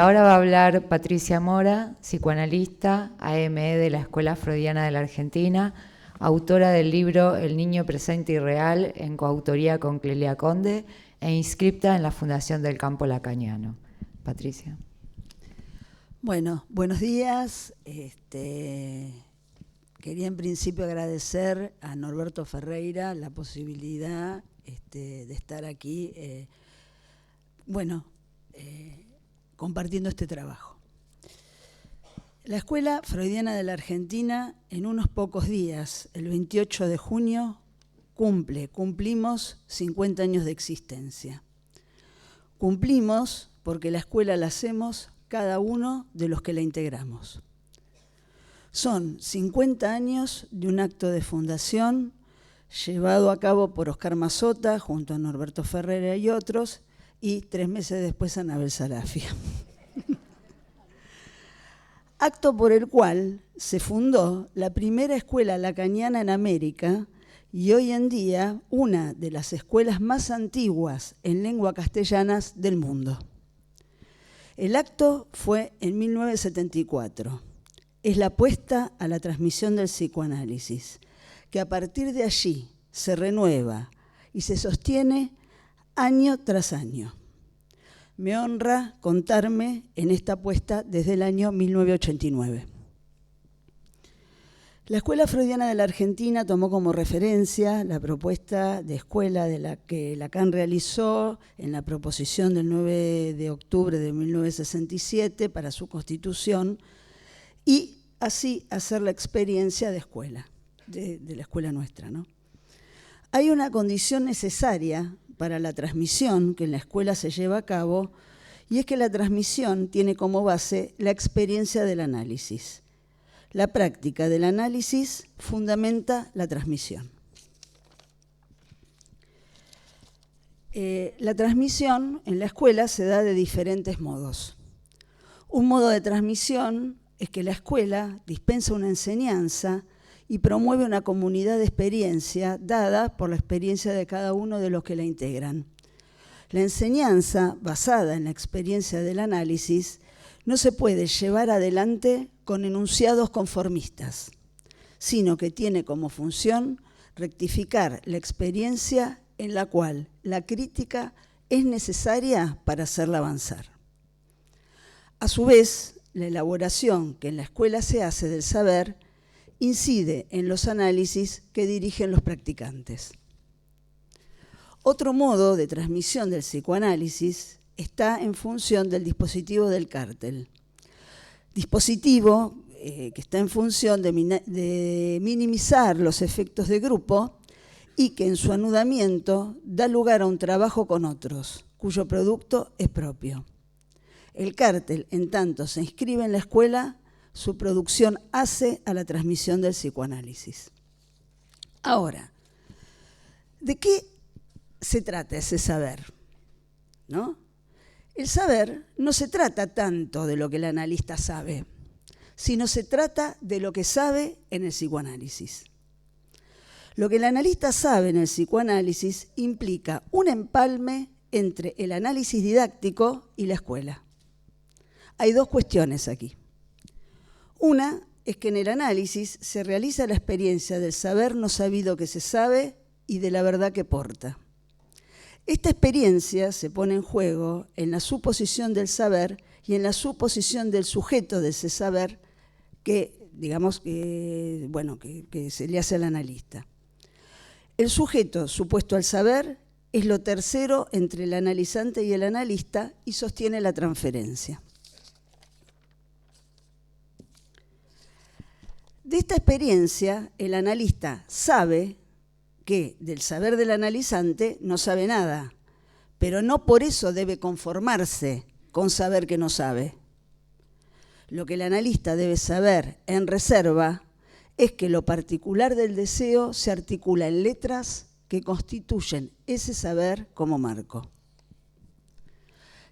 Ahora va a hablar Patricia Mora, psicoanalista, AME de la Escuela Freudiana de la Argentina, autora del libro El niño presente y real, en coautoría con Clelia Conde, e inscripta en la Fundación del Campo Lacaniano. Patricia. Bueno, buenos días. Quería en principio agradecer a Norberto Ferreira la posibilidad de estar aquí, compartiendo este trabajo. La Escuela Freudiana de la Argentina, en unos pocos días, el 28 de junio, cumplimos 50 años de existencia. Cumplimos porque la escuela la hacemos cada uno de los que la integramos. Son 50 años de un acto de fundación llevado a cabo por Oscar Mazota junto a Norberto Ferreira y otros, y 3 meses después Anabel Sarafia. Acto por el cual se fundó la primera escuela lacaniana en América y hoy en día una de las escuelas más antiguas en lengua castellana del mundo. El acto fue en 1974. Es la apuesta a la transmisión del psicoanálisis, que a partir de allí se renueva y se sostiene año tras año. Me honra contarme en esta apuesta desde el año 1989. La Escuela Freudiana de la Argentina tomó como referencia la propuesta de escuela de la que Lacan realizó en la proposición del 9 de octubre de 1967 para su constitución y así hacer la experiencia de escuela, de la escuela nuestra, ¿no? Hay una condición necesaria para la transmisión que en la escuela se lleva a cabo, y es que la transmisión tiene como base la experiencia del análisis. La práctica del análisis fundamenta la transmisión. La transmisión en la escuela se da de diferentes modos. Un modo de transmisión es que la escuela dispensa una enseñanza y promueve una comunidad de experiencia dada por la experiencia de cada uno de los que la integran. La enseñanza basada en la experiencia del análisis no se puede llevar adelante con enunciados conformistas, sino que tiene como función rectificar la experiencia en la cual la crítica es necesaria para hacerla avanzar. A su vez, la elaboración que en la escuela se hace del saber incide en los análisis que dirigen los practicantes. Otro modo de transmisión del psicoanálisis está en función del dispositivo del cártel. Dispositivo que está en función de minimizar los efectos de grupo y que en su anudamiento da lugar a un trabajo con otros, cuyo producto es propio. El cártel, en tanto se inscribe en la escuela, su producción hace a la transmisión del psicoanálisis. Ahora, ¿de qué se trata ese saber? ¿No? El saber no se trata tanto de lo que el analista sabe, sino se trata de lo que sabe en el psicoanálisis. Lo que el analista sabe en el psicoanálisis implica un empalme entre el análisis didáctico y la escuela. Hay dos cuestiones aquí. Una es que en el análisis se realiza la experiencia del saber no sabido que se sabe y de la verdad que porta. Esta experiencia se pone en juego en la suposición del saber y en la suposición del sujeto de ese saber que, digamos, que se le hace al analista. El sujeto supuesto al saber es lo tercero entre el analizante y el analista y sostiene la transferencia. De esta experiencia, el analista sabe que del saber del analizante no sabe nada, pero no por eso debe conformarse con saber que no sabe. Lo que el analista debe saber en reserva es que lo particular del deseo se articula en letras que constituyen ese saber como marco.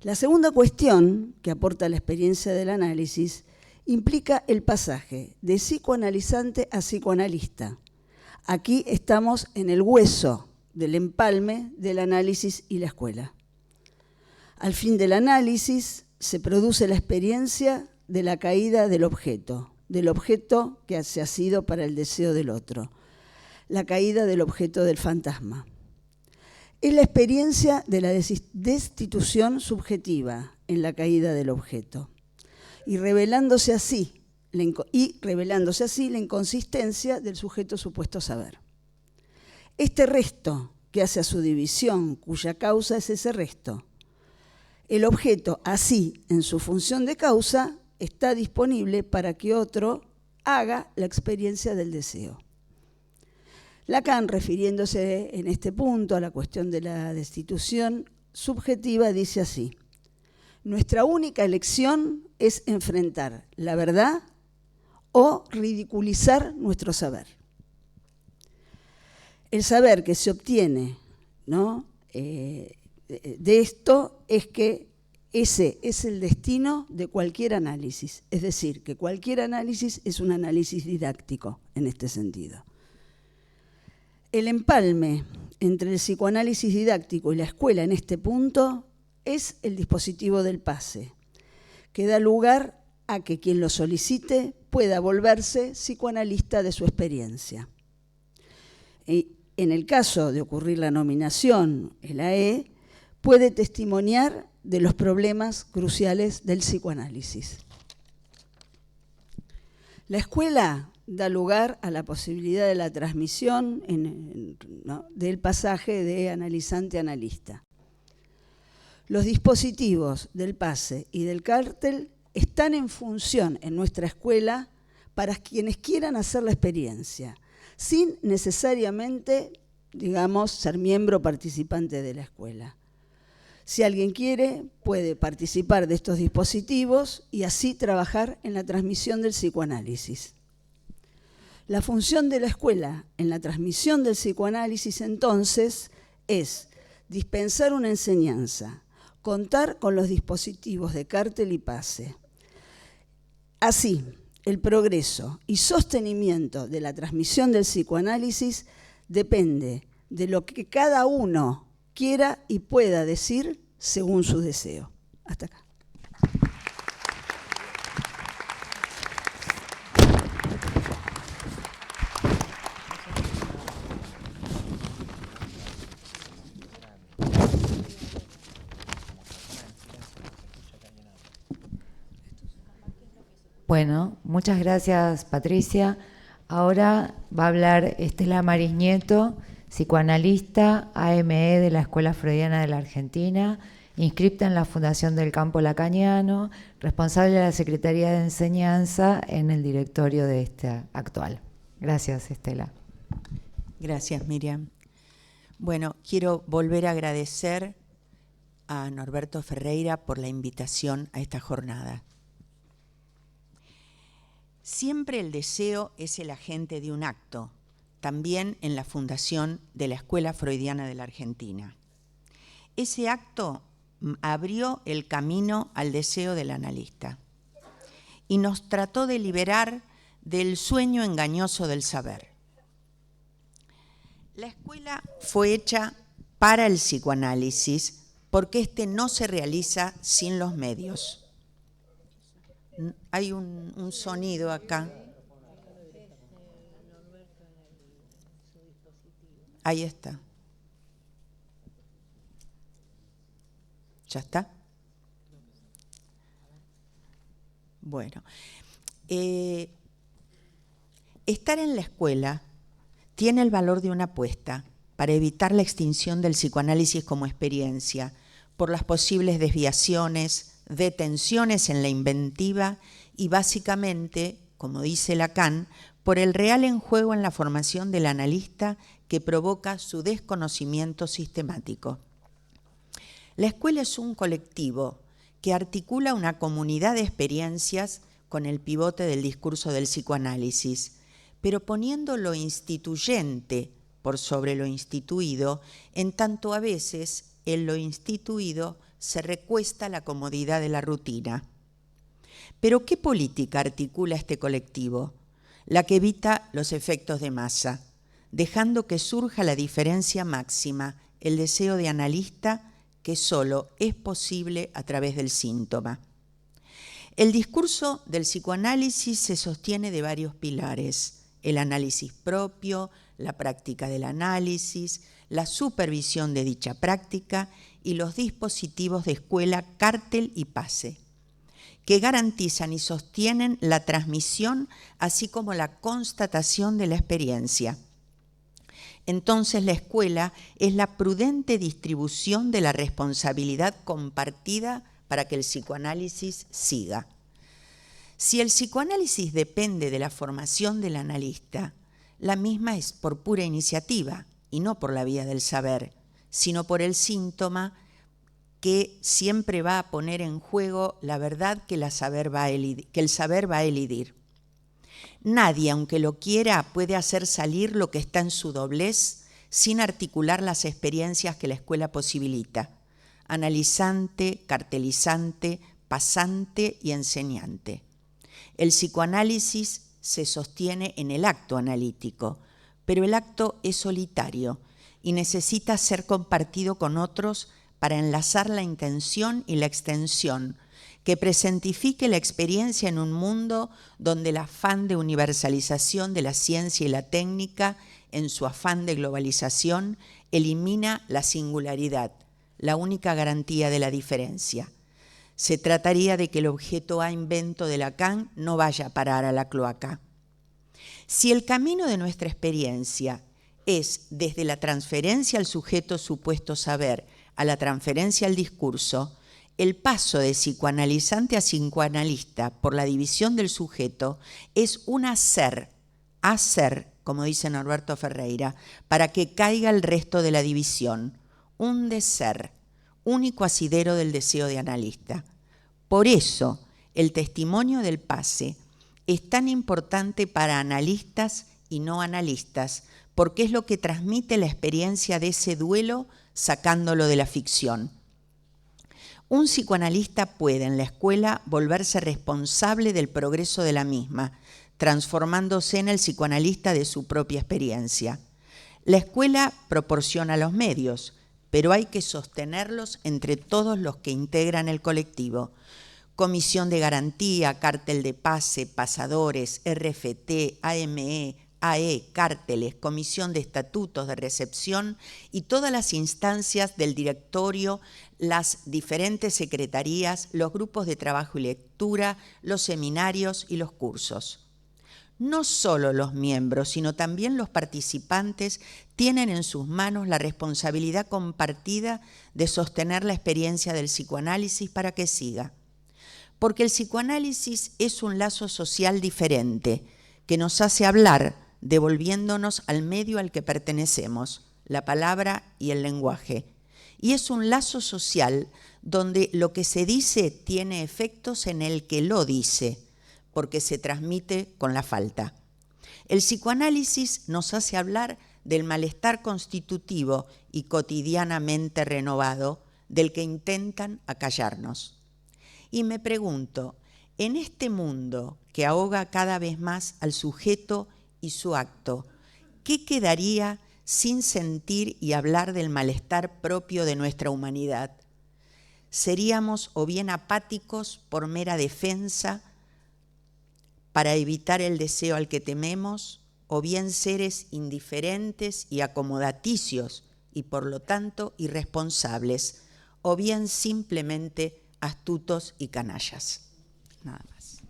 La segunda cuestión que aporta la experiencia del análisis implica el pasaje de psicoanalizante a psicoanalista. Aquí estamos en el hueso del empalme del análisis y la escuela. Al fin del análisis se produce la experiencia de la caída del objeto que se ha sido para el deseo del otro, la caída del objeto del fantasma. Es la experiencia de la destitución subjetiva en la caída del objeto y revelándose así la inconsistencia del sujeto supuesto saber. Este resto que hace a su división, cuya causa es ese resto, el objeto así en su función de causa está disponible para que otro haga la experiencia del deseo. Lacan, refiriéndose en este punto a la cuestión de la destitución subjetiva, dice así: nuestra única elección es enfrentar la verdad o ridiculizar nuestro saber. El saber que se obtiene, ¿no?, de esto es que ese es el destino de cualquier análisis. Es decir, que cualquier análisis es un análisis didáctico en este sentido. El empalme entre el psicoanálisis didáctico y la escuela en este punto es el dispositivo del pase, que da lugar a que quien lo solicite pueda volverse psicoanalista de su experiencia. Y en el caso de ocurrir la nominación, el AE puede testimoniar de los problemas cruciales del psicoanálisis. La escuela da lugar a la posibilidad de la transmisión del pasaje de analizante a analista. Los dispositivos del pase y del cártel están en función en nuestra escuela para quienes quieran hacer la experiencia, sin necesariamente, digamos, ser miembro participante de la escuela. Si alguien quiere, puede participar de estos dispositivos y así trabajar en la transmisión del psicoanálisis. La función de la escuela en la transmisión del psicoanálisis, entonces, es dispensar una enseñanza, contar con los dispositivos de cártel y pase. Así, el progreso y sostenimiento de la transmisión del psicoanálisis depende de lo que cada uno quiera y pueda decir según su deseo. Hasta acá. Bueno, muchas gracias, Patricia. Ahora va a hablar Estela Maris Nieto, psicoanalista, AME de la Escuela Freudiana de la Argentina, inscripta en la Fundación del Campo Lacaniano, responsable de la Secretaría de Enseñanza en el directorio de esta actual. Gracias, Estela. Gracias, Miriam. Bueno, quiero volver a agradecer a Norberto Ferreira por la invitación a esta jornada. Siempre el deseo es el agente de un acto, también en la fundación de la Escuela Freudiana de la Argentina. Ese acto abrió el camino al deseo del analista y nos trató de liberar del sueño engañoso del saber. La escuela fue hecha para el psicoanálisis porque éste no se realiza sin los medios. Hay un sonido acá. Ahí está. ¿Ya está? Bueno. Estar en la escuela tiene el valor de una apuesta para evitar la extinción del psicoanálisis como experiencia por las posibles desviaciones, detenciones en la inventiva y básicamente, como dice Lacan, por el real enjuego en la formación del analista que provoca su desconocimiento sistemático. La escuela es un colectivo que articula una comunidad de experiencias con el pivote del discurso del psicoanálisis, pero poniendo lo instituyente por sobre lo instituido, en tanto a veces en lo instituido se recuesta la comodidad de la rutina. Pero ¿qué política articula este colectivo? La que evita los efectos de masa, dejando que surja la diferencia máxima, el deseo de analista que solo es posible a través del síntoma. El discurso del psicoanálisis se sostiene de varios pilares: el análisis propio, la práctica del análisis, la supervisión de dicha práctica y los dispositivos de escuela cártel y pase, que garantizan y sostienen la transmisión así como la constatación de la experiencia. Entonces la escuela es la prudente distribución de la responsabilidad compartida para que el psicoanálisis siga. Si el psicoanálisis depende de la formación del analista, la misma es por pura iniciativa y no por la vía del saber, sino por el síntoma que siempre va a poner en juego la verdad que el saber va a elidir. Nadie, aunque lo quiera, puede hacer salir lo que está en su doblez sin articular las experiencias que la escuela posibilita: analizante, cartelizante, pasante y enseñante. El psicoanálisis se sostiene en el acto analítico, pero el acto es solitario y necesita ser compartido con otros para enlazar la intención y la extensión, que presentifique la experiencia en un mundo donde el afán de universalización de la ciencia y la técnica, en su afán de globalización, elimina la singularidad, la única garantía de la diferencia. Se trataría de que el objeto A invento de Lacan no vaya a parar a la cloaca. Si el camino de nuestra experiencia es desde la transferencia al sujeto supuesto saber a la transferencia al discurso, el paso de psicoanalizante a psicoanalista por la división del sujeto es un hacer, como dice Norberto Ferreira, para que caiga el resto de la división, un deser, único asidero del deseo de analista. Por eso, el testimonio del pase es tan importante para analistas y no analistas, porque es lo que transmite la experiencia de ese duelo sacándolo de la ficción. Un psicoanalista puede en la escuela volverse responsable del progreso de la misma, transformándose en el psicoanalista de su propia experiencia. La escuela proporciona los medios, pero hay que sostenerlos entre todos los que integran el colectivo. Comisión de garantía, cártel de pase, pasadores, RFT, AME, AE, cárteles, comisión de estatutos de recepción y todas las instancias del directorio, las diferentes secretarías, los grupos de trabajo y lectura, los seminarios y los cursos. No solo los miembros, sino también los participantes tienen en sus manos la responsabilidad compartida de sostener la experiencia del psicoanálisis para que siga. Porque el psicoanálisis es un lazo social diferente que nos hace hablar, devolviéndonos al medio al que pertenecemos, la palabra y el lenguaje. Y es un lazo social donde lo que se dice tiene efectos en el que lo dice, porque se transmite con la falta. El psicoanálisis nos hace hablar del malestar constitutivo y cotidianamente renovado del que intentan acallarnos. Y me pregunto, en este mundo que ahoga cada vez más al sujeto y su acto, ¿qué quedaría sin sentir y hablar del malestar propio de nuestra humanidad? ¿Seríamos o bien apáticos por mera defensa para evitar el deseo al que tememos, o bien seres indiferentes y acomodaticios y por lo tanto irresponsables, o bien simplemente astutos y canallas? Nada más.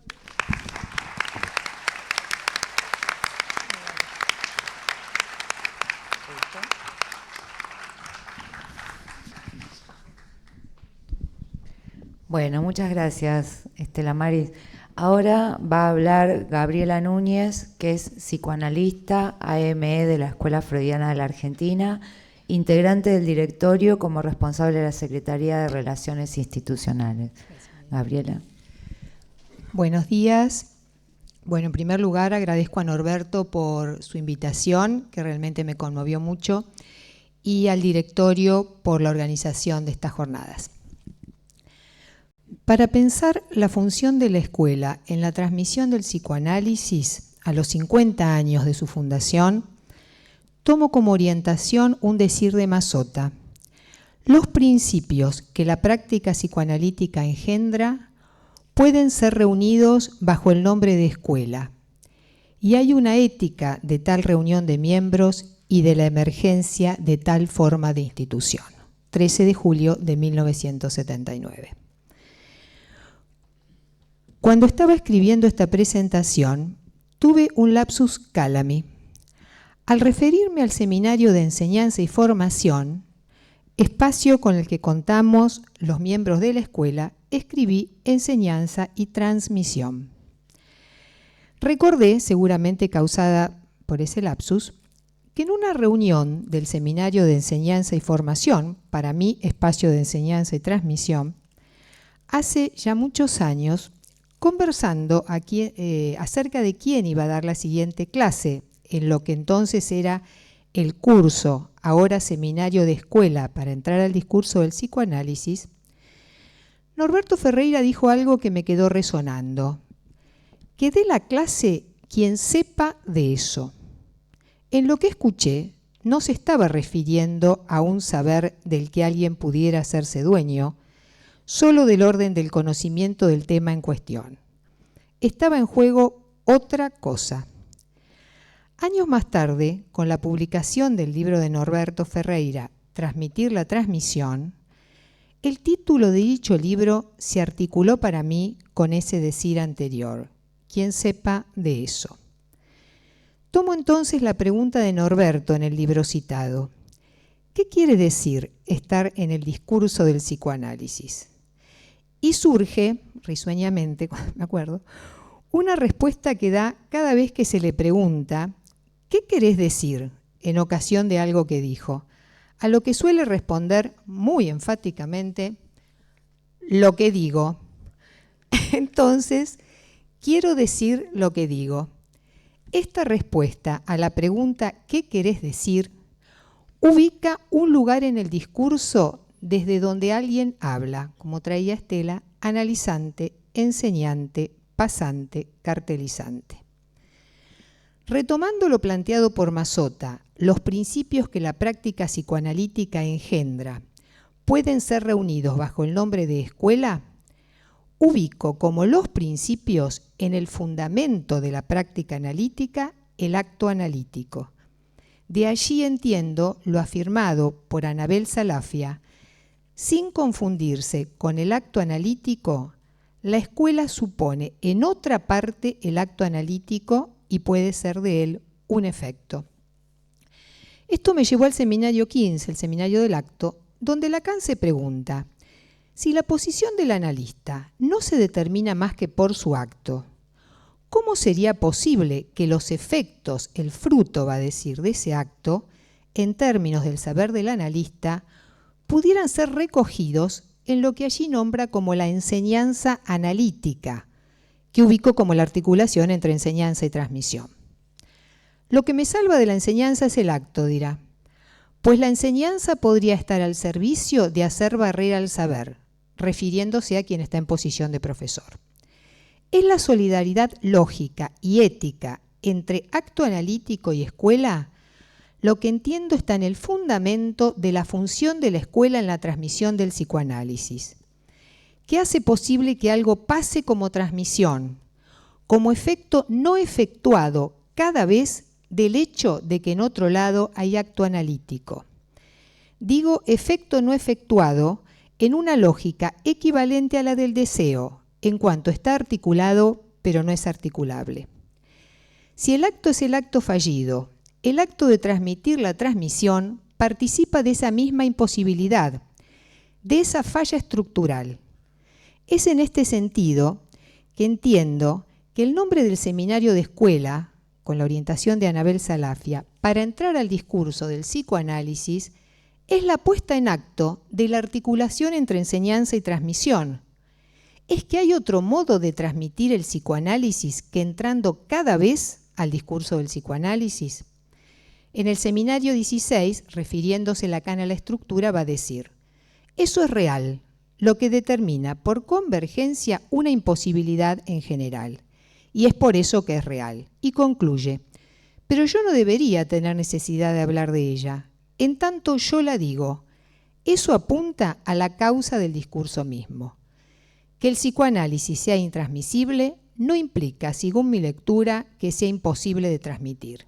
Bueno, muchas gracias, Estela Maris. Ahora va a hablar Gabriela Núñez, que es psicoanalista AME de la Escuela Freudiana de la Argentina, integrante del directorio como responsable de la Secretaría de Relaciones Institucionales. Gabriela. Buenos días. Bueno, en primer lugar agradezco a Norberto por su invitación, que realmente me conmovió mucho, y al directorio por la organización de estas jornadas. Para pensar la función de la escuela en la transmisión del psicoanálisis a los 50 años de su fundación, tomo como orientación un decir de Mazzotta: los principios que la práctica psicoanalítica engendra pueden ser reunidos bajo el nombre de escuela, y hay una ética de tal reunión de miembros y de la emergencia de tal forma de institución. 13 de julio de 1979. Cuando estaba escribiendo esta presentación, tuve un lapsus calami. Al referirme al Seminario de Enseñanza y Formación, espacio con el que contamos los miembros de la escuela, escribí enseñanza y transmisión. Recordé, seguramente causada por ese lapsus, que en una reunión del Seminario de Enseñanza y Formación, para mí espacio de enseñanza y transmisión, hace ya muchos años, conversando acerca de quién iba a dar la siguiente clase, en lo que entonces era el curso, ahora seminario de escuela, para entrar al discurso del psicoanálisis, Norberto Ferreira dijo algo que me quedó resonando: que dé la clase quien sepa de eso. En lo que escuché, no se estaba refiriendo a un saber del que alguien pudiera hacerse dueño, solo del orden del conocimiento del tema en cuestión. Estaba en juego otra cosa. Años más tarde, con la publicación del libro de Norberto Ferreira, Transmitir la transmisión, el título de dicho libro se articuló para mí con ese decir anterior: quien sepa de eso. Tomo entonces la pregunta de Norberto en el libro citado: ¿qué quiere decir estar en el discurso del psicoanálisis? Y surge, risueñamente, me acuerdo, una respuesta que da cada vez que se le pregunta ¿qué querés decir? En ocasión de algo que dijo, a lo que suele responder muy enfáticamente: lo que digo. Entonces, quiero decir lo que digo. esta respuesta a la pregunta ¿qué querés decir? Ubica un lugar en el discurso desde donde alguien habla, como traía Estela, analizante, enseñante, pasante, cartelizante. Retomando lo planteado por Mazzotta, los principios que la práctica psicoanalítica engendra pueden ser reunidos bajo el nombre de escuela, ubico como los principios en el fundamento de la práctica analítica el acto analítico. De allí entiendo lo afirmado por Anabel Salafia, sin confundirse con el acto analítico, la escuela supone en otra parte el acto analítico y puede ser de él un efecto. Esto me llevó al seminario 15, el seminario del acto, donde Lacan se pregunta, si la posición del analista no se determina más que por su acto, ¿cómo sería posible que los efectos, el fruto, va a decir, de ese acto, en términos del saber del analista, pudieran ser recogidos en lo que allí nombra como la enseñanza analítica, que ubicó como la articulación entre enseñanza y transmisión? Lo que me salva de la enseñanza es el acto, dirá, pues la enseñanza podría estar al servicio de hacer barrera al saber, refiriéndose a quien está en posición de profesor. Es la solidaridad lógica y ética entre acto analítico y escuela lo que entiendo está en el fundamento de la función de la escuela en la transmisión del psicoanálisis, que hace posible que algo pase como transmisión, como efecto no efectuado cada vez del hecho de que en otro lado hay acto analítico. Digo efecto no efectuado en una lógica equivalente a la del deseo, en cuanto está articulado, pero no es articulable. Si el acto es el acto fallido, el acto de transmitir la transmisión participa de esa misma imposibilidad, de esa falla estructural. Es en este sentido que entiendo que el nombre del seminario de escuela, con la orientación de Anabel Salafia, para entrar al discurso del psicoanálisis, es la puesta en acto de la articulación entre enseñanza y transmisión. Es que hay otro modo de transmitir el psicoanálisis que entrando cada vez al discurso del psicoanálisis. En el seminario 16, refiriéndose Lacan a la estructura, va a decir, eso es real, lo que determina por convergencia una imposibilidad en general, y es por eso que es real. Y concluye, pero yo no debería tener necesidad de hablar de ella, en tanto yo la digo. Eso apunta a la causa del discurso mismo. Que el psicoanálisis sea intransmisible no implica, según mi lectura, que sea imposible de transmitir.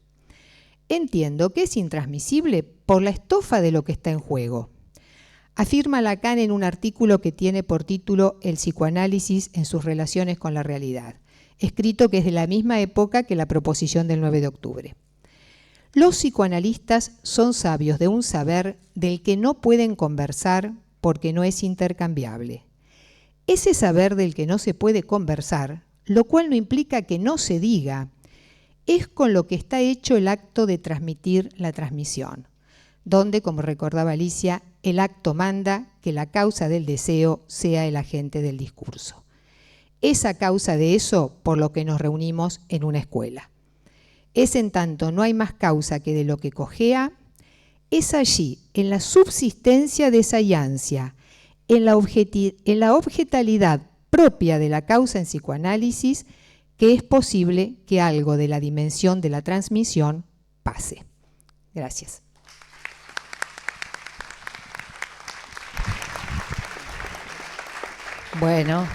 Entiendo que es intransmisible por la estofa de lo que está en juego. Afirma Lacan en un artículo que tiene por título El psicoanálisis en sus relaciones con la realidad, escrito que es de la misma época que la proposición del 9 de octubre. Los psicoanalistas son sabios de un saber del que no pueden conversar porque no es intercambiable. Ese saber del que no se puede conversar, lo cual no implica que no se diga, es con lo que está hecho el acto de transmitir la transmisión, donde, como recordaba Alicia, el acto manda que la causa del deseo sea el agente del discurso. Esa causa de eso por lo que nos reunimos en una escuela. Es en tanto no hay más causa que de lo que cojea, es allí, en la subsistencia de esa ansia, en la objetalidad propia de la causa en psicoanálisis, que es posible que algo de la dimensión de la transmisión pase. Gracias. Bueno,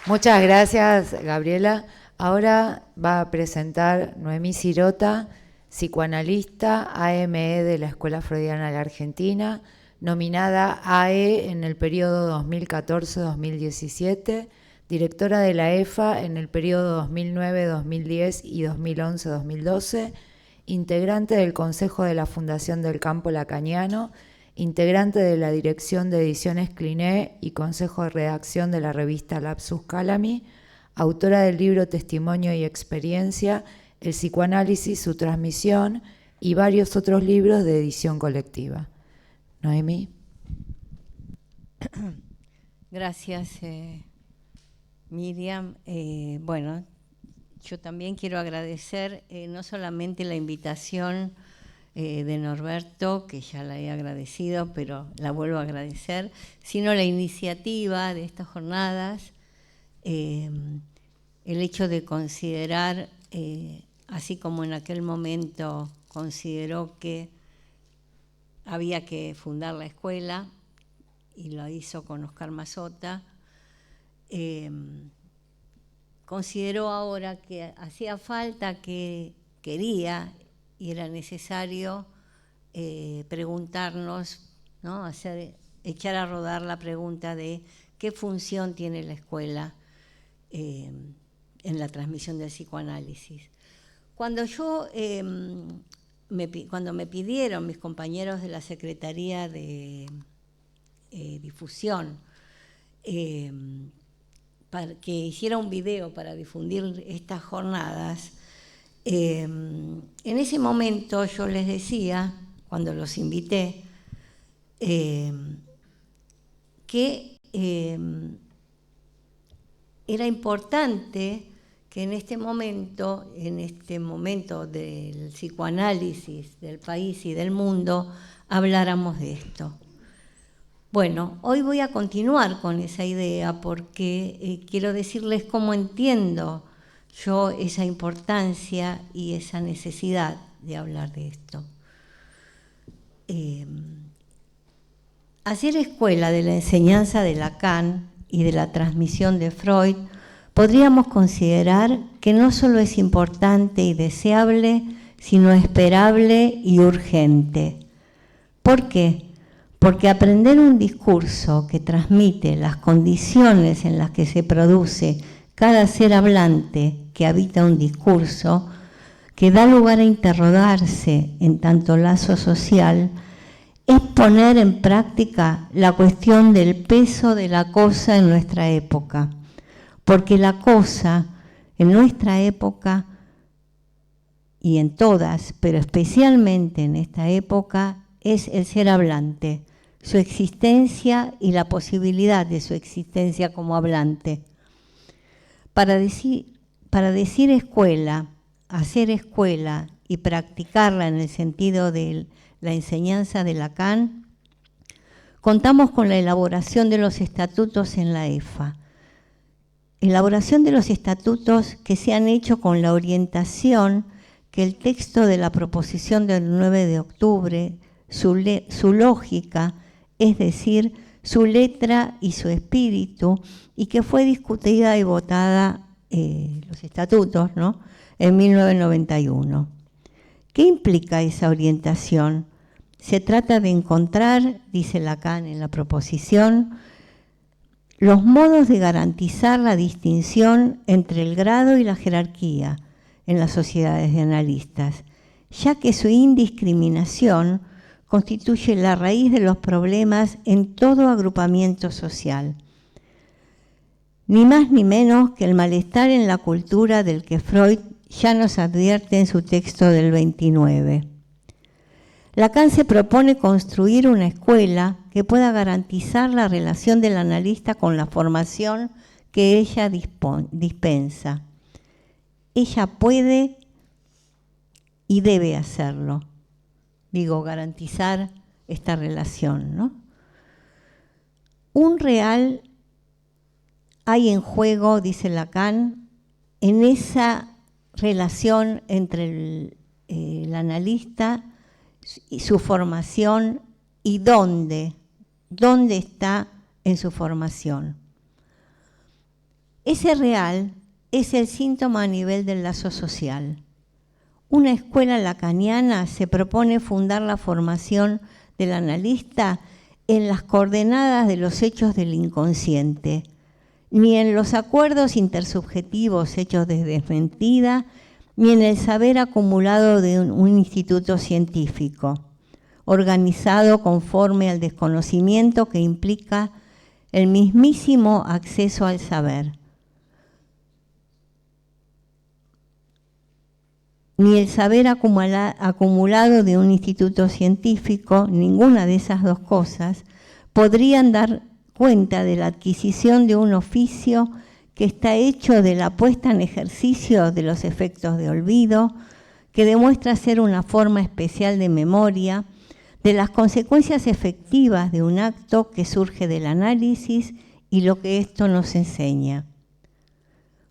muchas gracias, Gabriela. Ahora va a presentar Noemí Sirota, psicoanalista, AME de la Escuela Freudiana de la Argentina, nominada AE en el periodo 2014-2017, directora de la EFA en el periodo 2009-2010 y 2011-2012, integrante del Consejo de la Fundación del Campo Lacaniano, integrante de la Dirección de Ediciones Cliné y Consejo de Redacción de la revista Lapsus Calami, autora del libro Testimonio y Experiencia, El psicoanálisis, su transmisión y varios otros libros de edición colectiva. Noemí. Gracias, Miriam. Bueno, Yo también quiero agradecer no solamente la invitación de Norberto, que ya la he agradecido, pero la vuelvo a agradecer, sino la iniciativa de estas jornadas, el hecho de considerar, así como en aquel momento consideró que había que fundar la escuela, y lo hizo con Oscar Mazota, consideró ahora que hacía falta, que quería y era necesario preguntarnos, ¿no? Echar a rodar la pregunta de qué función tiene la escuela en la transmisión del psicoanálisis. Cuando cuando me pidieron mis compañeros de la Secretaría de Difusión para que hiciera un video para difundir estas jornadas, en ese momento yo les decía, cuando los invité, que era importante que en este momento del psicoanálisis del país y del mundo, habláramos de esto. Bueno, hoy voy a continuar con esa idea porque quiero decirles cómo entiendo yo esa importancia y esa necesidad de hablar de esto. Hacer escuela de la enseñanza de Lacan y de la transmisión de Freud, podríamos considerar que no solo es importante y deseable, sino esperable y urgente. ¿Por qué? Porque aprender un discurso que transmite las condiciones en las que se produce cada ser hablante que habita un discurso, que da lugar a interrogarse en tanto lazo social, es poner en práctica la cuestión del peso de la cosa en nuestra época. Porque la cosa en nuestra época, y en todas, pero especialmente en esta época, es el ser hablante, su existencia y la posibilidad de su existencia como hablante. Para decir escuela, hacer escuela y practicarla en el sentido de la enseñanza de Lacan, contamos con la elaboración de los estatutos en la EFA. Elaboración de los estatutos que se han hecho con la orientación que el texto de la proposición del 9 de octubre, su lógica, es decir, su letra y su espíritu, y que fue discutida y votada, los estatutos, ¿no?, en 1991. ¿Qué implica esa orientación? Se trata de encontrar, dice Lacan en la proposición, los modos de garantizar la distinción entre el grado y la jerarquía en las sociedades de analistas, ya que su indiscriminación constituye la raíz de los problemas en todo agrupamiento social. Ni más ni menos que el malestar en la cultura del que Freud ya nos advierte en su texto del 29. Lacan se propone construir una escuela que pueda garantizar la relación del analista con la formación que ella dispensa. Ella puede y debe hacerlo. Digo, garantizar esta relación, ¿no? Un real hay en juego, dice Lacan, en esa relación entre el analista y su formación y dónde está en su formación. Ese real es el síntoma a nivel del lazo social. Una escuela lacaniana se propone fundar la formación del analista en las coordenadas de los hechos del inconsciente, ni en los acuerdos intersubjetivos hechos de desmentida, ni en el saber acumulado de un instituto científico, organizado conforme al desconocimiento que implica el mismísimo acceso al saber. Ni el saber acumulado de un instituto científico, ninguna de esas dos cosas, podrían dar cuenta de la adquisición de un oficio que está hecho de la puesta en ejercicio de los efectos de olvido, que demuestra ser una forma especial de memoria, de las consecuencias efectivas de un acto que surge del análisis y lo que esto nos enseña.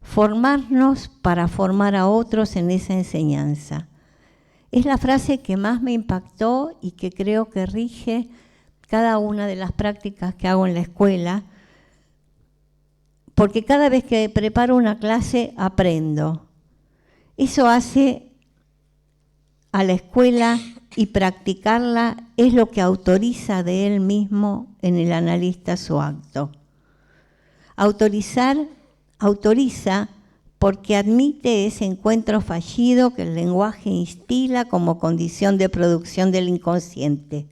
Formarnos para formar a otros en esa enseñanza. Es la frase que más me impactó y que creo que rige cada una de las prácticas que hago en la escuela, porque cada vez que preparo una clase aprendo. Eso hace a la escuela y practicarla es lo que autoriza de él mismo en el analista su acto. Autoriza porque admite ese encuentro fallido que el lenguaje instila como condición de producción del inconsciente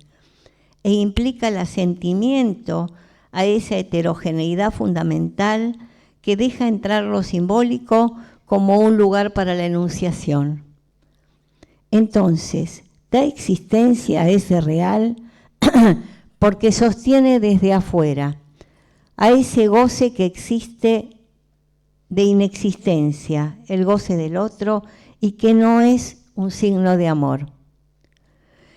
e implica el asentimiento a esa heterogeneidad fundamental que deja entrar lo simbólico como un lugar para la enunciación. Entonces, da existencia a ese real porque sostiene desde afuera a ese goce que existe de inexistencia, el goce del otro, y que no es un signo de amor.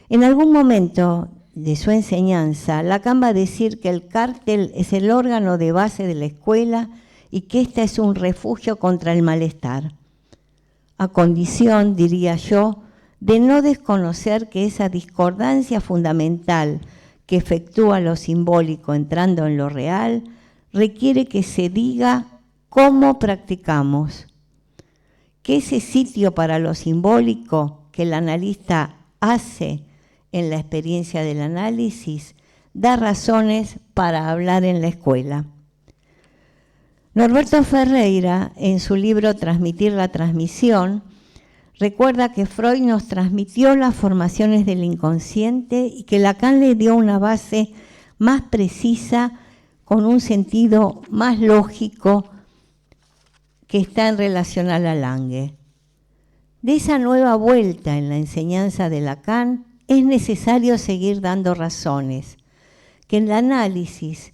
En algún momento de su enseñanza, Lacan va a decir que el cártel es el órgano de base de la escuela y que ésta es un refugio contra el malestar, a condición, diría yo, de no desconocer que esa discordancia fundamental que efectúa lo simbólico entrando en lo real requiere que se diga cómo practicamos, que ese sitio para lo simbólico que el analista hace en la experiencia del análisis da razones para hablar en la escuela. Norberto Ferreira, en su libro Transmitir la transmisión, recuerda que Freud nos transmitió las formaciones del inconsciente y que Lacan le dio una base más precisa con un sentido más lógico que está en relación a la Lange. De esa nueva vuelta en la enseñanza de Lacan es necesario seguir dando razones, que el análisis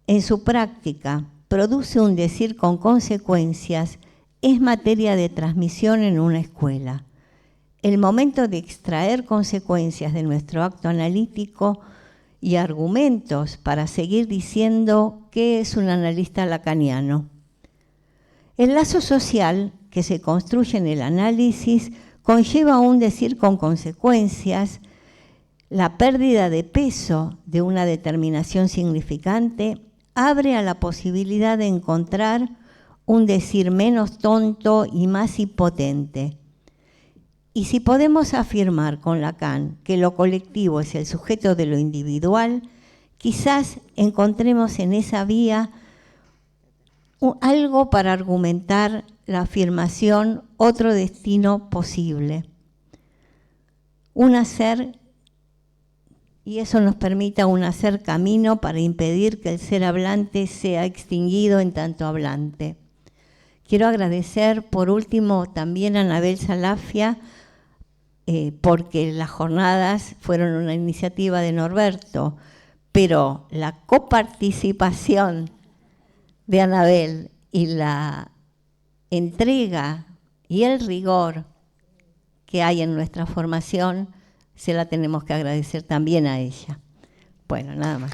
en su práctica produce un decir con consecuencias, es materia de transmisión en una escuela. El momento de extraer consecuencias de nuestro acto analítico y argumentos para seguir diciendo qué es un analista lacaniano. El lazo social que se construye en el análisis conlleva un decir con consecuencias, la pérdida de peso de una determinación significante abre a la posibilidad de encontrar un decir menos tonto y más impotente. Y si podemos afirmar con Lacan que lo colectivo es el sujeto de lo individual, quizás encontremos en esa vía algo para argumentar la afirmación otro destino posible. Un hacer, y eso nos permita un hacer camino para impedir que el ser hablante sea extinguido en tanto hablante. Quiero agradecer por último también a Anabel Salafia, porque las jornadas fueron una iniciativa de Norberto, pero la coparticipación de Anabel y la entrega y el rigor que hay en nuestra formación, se la tenemos que agradecer también a ella. Bueno, nada más.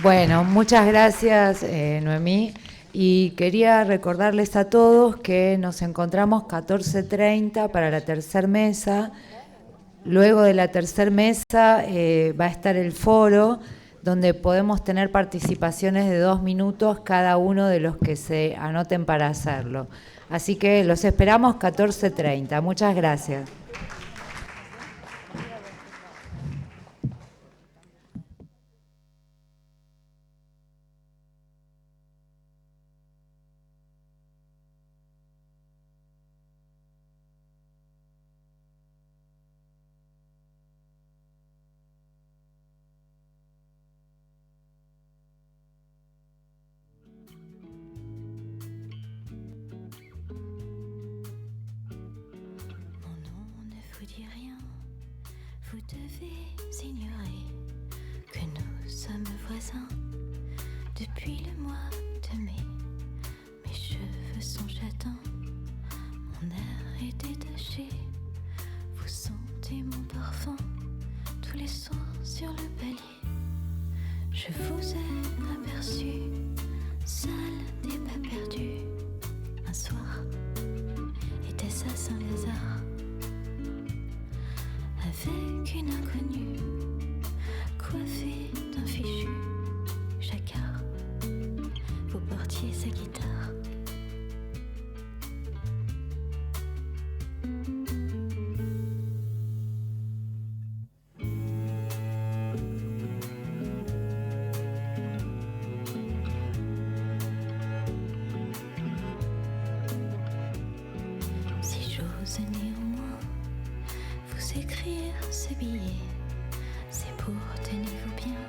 Bueno, muchas gracias, Noemí. Y quería recordarles a todos que nos encontramos 14:30 para la tercera mesa. Luego de la tercera mesa va a estar el foro, donde podemos tener participaciones de 2 minutos cada uno de los que se anoten para hacerlo. Así que los esperamos 14:30. Muchas gracias. ignorer que nous sommes voisins depuis le mois de mai. Mes cheveux sont châtains, mon air est détaché. Vous sentez mon parfum tous les soirs sur le palier. Je vous ai aperçu, seul débat perdu. Un soir, était-ce à Saint-Lazare, avec une inconnue, coiffée d'un fichu jacquard. Vous portiez sa guitare. Si j'ose néanmoins vous écrire ce billet, c'est pour, tenez-vous bien,